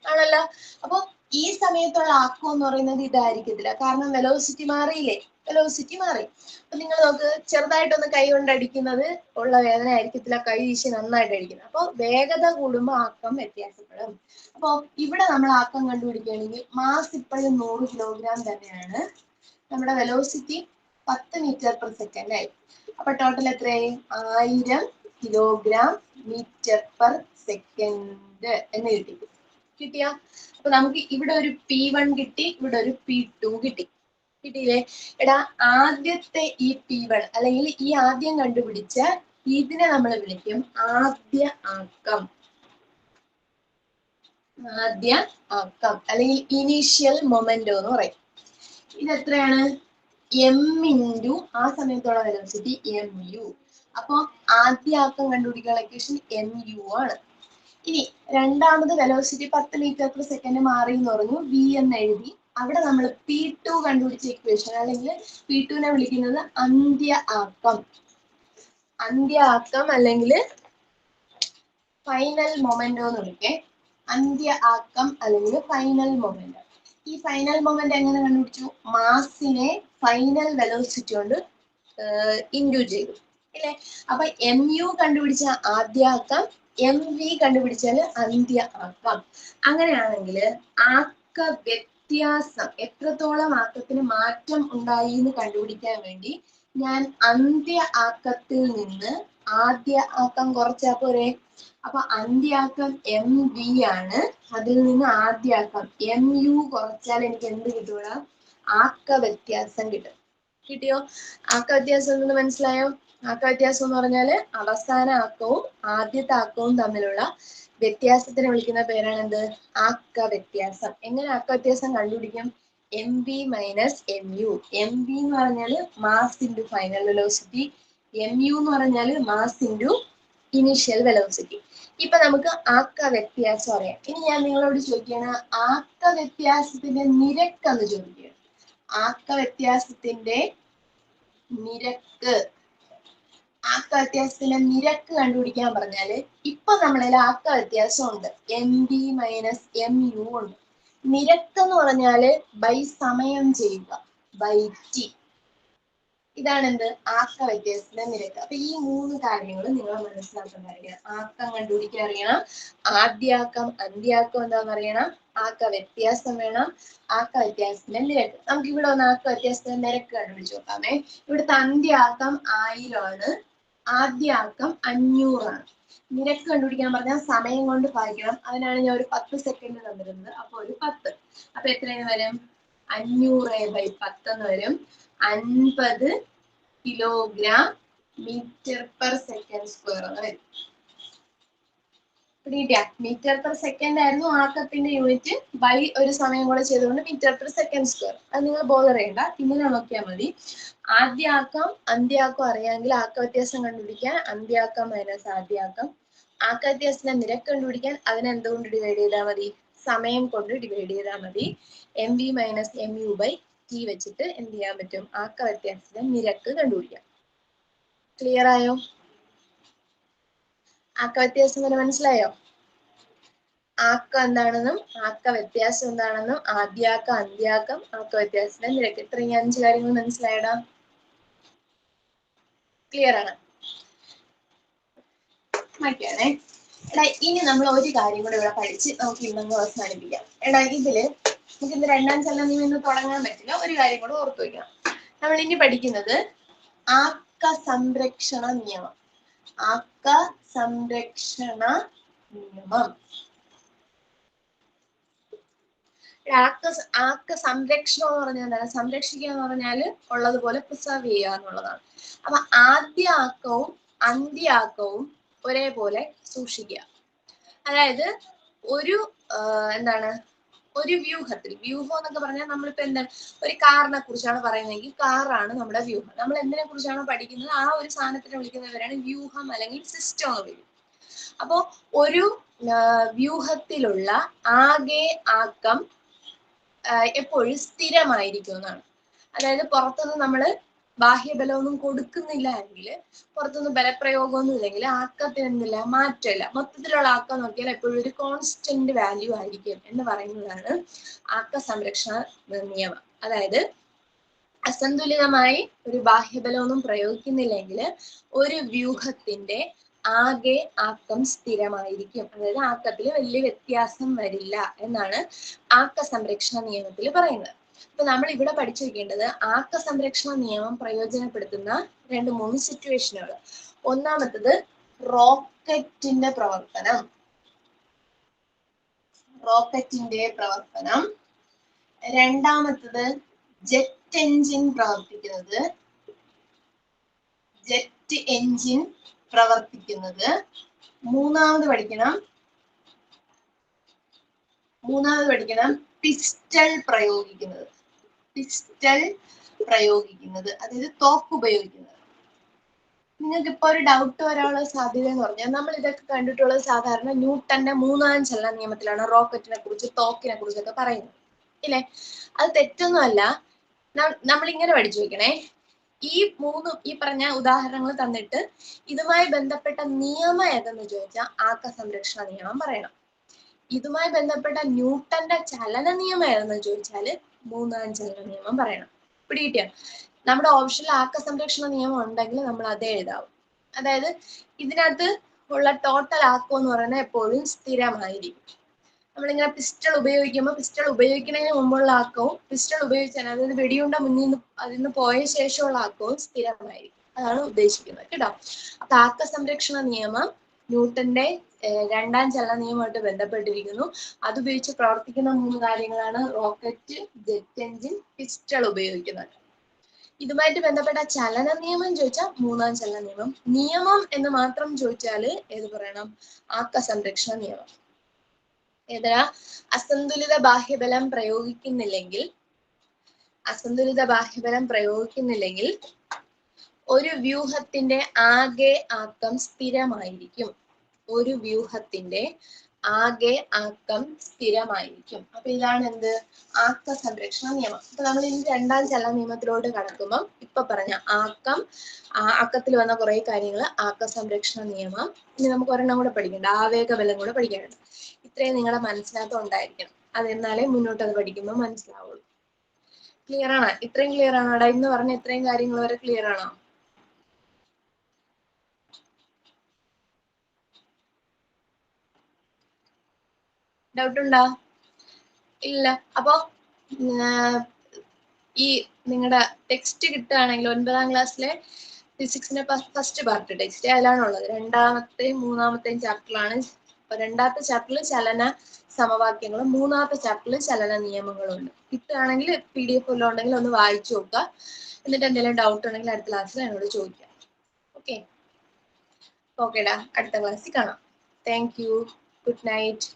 ആണല്ലോ. അപ്പൊ ഈ സമയത്തുള്ള ആക്കം എന്ന് പറയുന്നത് ഇതായിരിക്കത്തില്ല, കാരണം വെലോസിറ്റി മാറിയില്ലേ? വെലോസിറ്റി മാറി. അപ്പൊ നിങ്ങൾ നോക്ക്, ചെറുതായിട്ടൊന്ന് കൈ കൊണ്ട് അടിക്കുന്നത് ഉള്ള വേദന ആയിരിക്കത്തില്ല, കൈ വീശി നന്നായിട്ട് അടിക്കുന്നത്. അപ്പൊ വേഗത കൂടുമ്പോൾ ആക്കം വ്യത്യാസപ്പെടും. അപ്പൊ ഇവിടെ നമ്മൾ ആക്കം കണ്ടുപിടിക്കുകയാണെങ്കിൽ മാസ് ഇപ്പോഴും 100 കിലോഗ്രാം തന്നെയാണ്, നമ്മുടെ വെലോസിറ്റി 10 മീറ്റർ പെർ സെക്കൻഡ് ആയി. അപ്പൊ ടോട്ടൽ എത്രയായി? 1000 കിലോഗ്രാം മീറ്റർ പെർ സെക്കൻഡ് എന്ന് കിട്ടി. കിട്ടിയാ? അപ്പൊ നമുക്ക് ഇവിടെ ഒരു P1 കിട്ടി, ഇവിടെ ഒരു P2 കിട്ടി. കിട്ടിയില്ലേ? എടാ, ആദ്യത്തെ ഈ P1 അല്ലെങ്കിൽ ഈ ആദ്യം കണ്ടുപിടിച്ച ഇതിനെ നമ്മൾ വിളിക്കും ആദ്യ ആക്കം. ആദ്യ ആക്കം അല്ലെങ്കിൽ ഇനീഷ്യൽ മൊമെന്റോ എന്ന് പറയും. ഇത് എത്രയാണ്? m ഇൻറ്റു ആ സമയത്തുള്ള വെലോസിറ്റി mu. അപ്പൊ ആദ്യ ആക്കം കണ്ടുപിടിക്കാനുള്ള ഇക്വേഷൻ mu ആണ്. ഇനി രണ്ടാമത് വെലോസിറ്റി 10 മീറ്റർ പെർ സെക്കൻഡ് മാറി എന്ന് പറഞ്ഞു, v എന്ന് എഴുതി. അവിടെ നമ്മൾ P2 കണ്ടുപിടിച്ച ഇക്വേഷൻ അല്ലെങ്കിൽ P2 നെ വിളിക്കുന്നത് അന്ത്യ ആക്കം. അന്ത്യ ആക്കം അല്ലെങ്കിൽ ഫൈനൽ മൊമെന്റോ എന്ന് വിളിക്കേ. അന്ത്യ ആക്കം അല്ലെങ്കിൽ ഫൈനൽ മൊമെന്റ്. ഈ ഫൈനൽ മൊമെന്റ് എങ്ങനെ കണ്ടുപിടിച്ചു? മാസിനെ ഫൈനൽ വെലോസിറ്റി കൊണ്ട് ഇൻഡ്യൂ ചെയ്തു ഇല്ലേ? അപ്പൊ mu കണ്ടുപിടിച്ച ആദ്യ ആക്കം, mv കണ്ടുപിടിച്ചാൽ അന്ത്യ ആക്കം. അങ്ങനെയാണെങ്കിൽ ആക്ക വ്യത്യാസം എത്രത്തോളം ആക്കത്തിന് മാറ്റം ഉണ്ടായി എന്ന് കണ്ടുപിടിക്കാൻ വേണ്ടി ഞാൻ അന്ത്യ ആക്കത്തിൽ നിന്ന് ആദ്യ ആക്കം കുറച്ചാ പോരെ? അപ്പൊ അന്ത്യാക്കം mv ആണ്, അതിൽ നിന്ന് ആദ്യാക്കം mu കുറച്ചാൽ എനിക്ക് എന്ത് കിട്ടൂടാ? ആക്ക വ്യത്യാസം കിട്ടും. കിട്ടിയോ? ആക്ക വ്യത്യാസം എന്തെന്ന് മനസ്സിലായോ? ആക്ക വ്യത്യാസം എന്ന് പറഞ്ഞാല് അവസാന ആക്കവും ആദ്യത്തെ ആക്കവും തമ്മിലുള്ള വ്യത്യാസത്തിനെ വിളിക്കുന്ന പേരാണ് എന്ത്? ആക്ക വ്യത്യാസം. എങ്ങനെ ആക്ക വ്യത്യാസം കണ്ടുപിടിക്കും? M V minus M U. M V എന്ന് പറഞ്ഞാല് mass into final velocity, M U എന്ന് പറഞ്ഞാല് മാസ് ഇൻറ്റു ഇനീഷ്യൽ വെലോസിറ്റി. ഇപ്പൊ നമുക്ക് ആക്ക വ്യത്യാസം അറിയാം. ഇനി ഞാൻ നിങ്ങളോട് ചോദിക്കുകയാണ്, ആക്ക വ്യത്യാസത്തിന്റെ നിരക്ക് എന്ന് ചോദിക്കുകയാണ്. ആക്ക വ്യത്യാസത്തിന്റെ നിരക്ക്, ആക്ക വ്യത്യാസത്തിന്റെ നിരക്ക് കണ്ടുപിടിക്കാൻ പറഞ്ഞാല് ഇപ്പൊ നമ്മളിൽ ആക്ക വ്യത്യാസം ഉണ്ട്, M B minus M U ഉണ്ട്. നിരക്ക് എന്ന് പറഞ്ഞാല് ബൈ സമയം ചെയ്യുക, ബൈ ടി. ഇതാണ് എന്ത്? ആക്ക വ്യത്യാസത്തിന്റെ നിരക്ക്. അപ്പൊ ഈ മൂന്ന് കാര്യങ്ങൾ നിങ്ങൾ മനസ്സിലാക്കാൻ അറിയണം. ആക്കം കണ്ടുപിടിക്കാൻ അറിയണം, ആദ്യാക്കം അന്ത്യാക്കം എന്താണെന്ന് അറിയണം, ആക്ക വ്യത്യാസം വേണം, ആക്ക വ്യത്യാസത്തിന്റെ നിരക്ക്. നമുക്ക് ഇവിടെ ഒന്ന് ആക്ക വ്യത്യാസത്തിന്റെ നിരക്ക് കണ്ടുപിടിച്ച് നോക്കാമേ. ഇവിടുത്തെ അന്ത്യാക്കം 1000 ആണ്, ആദ്യാക്കം 500 ആണ്. നിരക്ക് കണ്ടുപിടിക്കാൻ പറഞ്ഞാൽ സമയം കൊണ്ട് ഭാഗിക്കണം. അതിനാണ് ഞാൻ ഒരു 10 സെക്കൻഡ് തന്നിരുന്നത്. അപ്പൊ ഒരു 10. അപ്പൊ എത്രയെന്ന് വരും? 500/10 എന്ന് വരും. 50 kilogram metre per second square എന്ന് വരും. മീറ്റർ പെർ സെക്കൻഡ് ആയിരുന്നു ആക്കത്തിന്റെ യൂണിറ്റ്, ബൈ ഒരു സമയം കൂടെ ചെയ്തുകൊണ്ട് മീറ്റർ പെർ സെക്കൻഡ് സ്ക്വയർ. അത് നിങ്ങൾ ബോധർ ചെയ്യണ്ട, ഇങ്ങനെ നോക്കിയാൽ മതി. ആദ്യാക്കം അന്ത്യാക്കം അറിയാമെങ്കിൽ ആക്ക വ്യത്യാസം കണ്ടുപിടിക്കാൻ അന്ത്യാക്കം മൈനസ് ആദ്യാക്കം, ആക്ക വ്യത്യാസത്തിന്റെ നിരക്ക് കണ്ടുപിടിക്കാൻ അതിനെ എന്തുകൊണ്ട് ഡിവൈഡ് ചെയ്താൽ മതി? സമയം കൊണ്ട് ഡിവൈഡ് ചെയ്താൽ മതി. M V minus M U by T വെച്ചിട്ട് എന്ത് ചെയ്യാൻ പറ്റും? ആക്ക വ്യത്യാസത്തിന്റെ നിരക്ക് കണ്ടുപിടിക്കാം. ക്ലിയർ ആയോ? ആക്ക വ്യത്യാസം വരെ മനസ്സിലായോ? ആക്ക എന്താണെന്നും ആക്ക വ്യത്യാസം എന്താണെന്നും ആദ്യാക്കം അന്ത്യാക്കം ആക്ക വ്യത്യാസത്തിന്റെ നിരക്ക്, ഇത്രയും 5 കാര്യങ്ങൾ മനസ്സിലായടാ? ക്ലിയർ ആണ്? മാറ്റിയാണേ. എടാ ഇനി നമ്മൾ ഒരു കാര്യം കൂടെ ഇവിടെ പഠിച്ച് നമുക്ക് ഇന്നങ്ങ് അവസാനിപ്പിക്കാം. എടാ നമുക്ക് ഇന്ന് രണ്ടാം ചലനം നിന്ന് തുടങ്ങാൻ പറ്റില്ല, ഒരു കാര്യം കൂടെ ഓർത്തു വയ്ക്കണം. നമ്മൾ ഇനി പഠിക്കുന്നത് ആക്ക സംരക്ഷണ നിയമം. ആക്ക സംരക്ഷണ നിയമം. ആക്ക സംരക്ഷണം എന്ന് പറഞ്ഞാൽ എന്താണ്? സംരക്ഷിക്കുക എന്ന് പറഞ്ഞാല് ഉള്ളതുപോലെ പ്രിസർവ് ചെയ്യുക എന്നുള്ളതാണ്. അപ്പൊ ആദ്യ ആക്കവും അന്ത്യാക്കവും ഒരേപോലെ സൂക്ഷിക്കുക. അതായത് ഒരു എന്താണ്, ഒരു വ്യൂഹത്തിൽ, വ്യൂഹം എന്നൊക്കെ പറഞ്ഞാൽ നമ്മളിപ്പോ എന്താണ്, ഒരു കാറിനെ കുറിച്ചാണ് പറയുന്നതെങ്കിൽ കാറാണ് നമ്മുടെ വ്യൂഹം. നമ്മൾ എന്തിനെ കുറിച്ചാണ് പഠിക്കുന്നത് ആ ഒരു സാധനത്തിനെ വിളിക്കുന്നവരാണ് വ്യൂഹം അല്ലെങ്കിൽ സിസ്റ്റം എന്ന് വിളിക്കും. അപ്പോ ഒരു വ്യൂഹത്തിലുള്ള ആകെ ആക്കം എപ്പോഴും സ്ഥിരമായിരിക്കും എന്നാണ്. അതായത് പുറത്തുനിന്ന് നമ്മൾ ബാഹ്യബലമൊന്നും കൊടുക്കുന്നില്ല എങ്കിൽ, പുറത്തുനിന്ന് ബലപ്രയോഗമൊന്നും ഇല്ലെങ്കിൽ ആക്കത്തിന് എന്തില്ല, മാറ്റമില്ല. മൊത്തത്തിലുള്ള ആക്കം നോക്കിയാൽ എപ്പോഴും ഒരു കോൺസ്റ്റന്റ് വാല്യൂ ആയിരിക്കും എന്ന് പറയുന്നതാണ് ആക്ക സംരക്ഷണ നിയമം. അതായത് അസന്തുലിതമായി ഒരു ബാഹ്യബലമൊന്നും പ്രയോഗിക്കുന്നില്ലെങ്കിൽ ഒരു വ്യൂഹത്തിന്റെ ആകെ ആക്കം സ്ഥിരമായിരിക്കും. അതായത് ആക്കത്തിൽ വലിയ വ്യത്യാസം വരില്ല എന്നാണ് ആക്ക സംരക്ഷണ നിയമത്തിൽ പറയുന്നത്. അപ്പൊ നമ്മൾ ഇവിടെ പഠിച്ചു വെക്കേണ്ടത് ആക്ക സംരക്ഷണ നിയമം പ്രയോജനപ്പെടുത്തുന്ന 2-3 സിറ്റുവേഷനുകൾ. ഒന്നാമത്തത് റോക്കറ്റിന്റെ പ്രവർത്തനം. രണ്ടാമത്തത് ജെറ്റ് എഞ്ചിൻ പ്രവർത്തിക്കുന്നത്. മൂന്നാമത് പഠിക്കണം പിസ്റ്റൾ പ്രയോഗിക്കുന്നത്. അതായത് തോക്ക് ഉപയോഗിക്കുന്നത്. നിങ്ങൾക്ക് ഇപ്പൊ ഒരു ഡൗട്ട് വരാനുള്ള സാധ്യത എന്ന് പറഞ്ഞാൽ, നമ്മൾ ഇതൊക്കെ കണ്ടിട്ടുള്ളത് സാധാരണ ന്യൂട്ടന്റെ 3-ാം ചലന നിയമത്തിലാണ് റോക്കറ്റിനെ കുറിച്ച് തോക്കിനെ കുറിച്ചൊക്കെ പറയുന്നത്, ഇല്ലേ? അത് തെറ്റൊന്നുമല്ല. നമ്മൾ ഇങ്ങനെ പഠിച്ചു വെക്കണേ, ഈ പറഞ്ഞ ഉദാഹരണങ്ങൾ തന്നിട്ട് ഇതുമായി ബന്ധപ്പെട്ട നിയമം ഏതെന്ന് ചോദിച്ചാൽ ആക്ക സംരക്ഷണ നിയമം പറയണം. ഇതുമായി ബന്ധപ്പെട്ട ന്യൂട്ടന്റെ ചലന നിയമം ഏതെന്ന് ചോദിച്ചാൽ 3-ാം ചലന നിയമം പറയണം. പിടികിട്ടിയോ? നമ്മുടെ ഓപ്ഷനിൽ ആക്ക സംരക്ഷണ നിയമം ഉണ്ടെങ്കിൽ നമ്മൾ അതേ എഴുതാവും. അതായത് ഇതിനകത്ത് ഉള്ള ടോട്ടൽ ആക്കം എന്ന് പറയുന്നത് എപ്പോഴും സ്ഥിരമായിരിക്കും. നമ്മളിങ്ങനെ പിസ്റ്റൾ ഉപയോഗിക്കുന്നതിന് മുമ്പുള്ള ആക്കവും പിസ്റ്റൾ ഉപയോഗിച്ചാൽ, അതായത് വെടിയുണ്ട മുന്നിൽ നിന്ന് അതിൽ നിന്ന് പോയ ശേഷമുള്ള ആക്കവും സ്ഥിരമായിരിക്കും. അതാണ് ഉദ്ദേശിക്കുന്നത് കേട്ടോ. അപ്പൊ ആക്ക സംരക്ഷണ നിയമം ന്യൂട്ടന്റെ 2-ാം ചലന നിയമമായിട്ട് ബന്ധപ്പെട്ടിരിക്കുന്നു. അതുപയോഗിച്ച് പ്രവർത്തിക്കുന്ന 3 കാര്യങ്ങളാണ് റോക്കറ്റ്, ജെറ്റ് എഞ്ചിൻ, പിസ്റ്റൾ ഉപയോഗിക്കുന്നത്. ഇതുമായിട്ട് ബന്ധപ്പെട്ട ചലന നിയമം ചോദിച്ചാൽ മൂന്നാം ചലന നിയമം. നിയമം എന്ന് മാത്രം ചോദിച്ചാൽ ഏത് പറയണം? ആക്ക സംരക്ഷണ നിയമം. ഏതാ? അസന്തുലിത ബാഹ്യബലം പ്രയോഗിക്കുന്നില്ലെങ്കിൽ ഒരു വ്യൂഹത്തിന്റെ ആകെ ആക്കം സ്ഥിരമായിരിക്കും. ഒരു വ്യൂഹത്തിന്റെ ആകെ ആക്കം സ്ഥിരമായിരിക്കും. അപ്പൊ ഇതാണ് എന്ത്? ആക്ക സംരക്ഷണ നിയമം. അപ്പൊ നമ്മൾ ഇനി രണ്ടാം ചലന നിയമത്തിലോട്ട് കടക്കുമ്പോൾ ഇപ്പൊ പറഞ്ഞ ആക്കത്തിൽ വന്ന കുറെ കാര്യങ്ങൾ, ആക്ക സംരക്ഷണ നിയമം. ഇനി നമുക്ക് ഒരെണ്ണം കൂടെ പഠിക്കണ്ട, ആവേഗ ബലം കൂടെ പഠിക്കാനുണ്ട്. ഇത്രയും നിങ്ങളുടെ മനസ്സിനകത്ത് ഉണ്ടായിരിക്കണം. അതെന്നാലേ മുന്നോട്ട് അത് പഠിക്കുമ്പോൾ മനസ്സിലാവുള്ളൂ. ക്ലിയർ ആണോ? ഇത്രയും ക്ലിയർ ആണോ? ഇന്ന് പറഞ്ഞ ഇത്രയും കാര്യങ്ങൾ വരെ ക്ലിയർ ആണോ? ഡൗട്ട് ഉണ്ടോ? ഇല്ല. അപ്പൊ ഈ നിങ്ങളുടെ ടെക്സ്റ്റ് കിട്ടുകയാണെങ്കിൽ 9ാം ക്ലാസ്സിലെ ഫിസിക്സിന്റെ ഫസ്റ്റ് പാർട്ട് ടെക്സ്റ്റ് അതിലാണുള്ളത്. രണ്ടാമത്തെയും മൂന്നാമത്തെയും ചാപ്റ്ററിലാണ്. രണ്ടാമത്തെ ചാപ്റ്ററിൽ ചലന സമവാക്യങ്ങളും മൂന്നാമത്തെ ചാപ്റ്ററിൽ ചലന നിയമങ്ങളും ഉണ്ട്. കിട്ടുകയാണെങ്കിൽ PDF വല്ലതും ഉണ്ടെങ്കിൽ ഒന്ന് വായിച്ചു നോക്കുക. എന്നിട്ട് എന്തെങ്കിലും ഡൗട്ട് ഉണ്ടെങ്കിൽ അടുത്ത ക്ലാസ്സിൽ എന്നോട് ചോദിക്കാം. ഓക്കേടാ, അടുത്ത ക്ലാസ്സിൽ കാണാം. Thank you. Good night.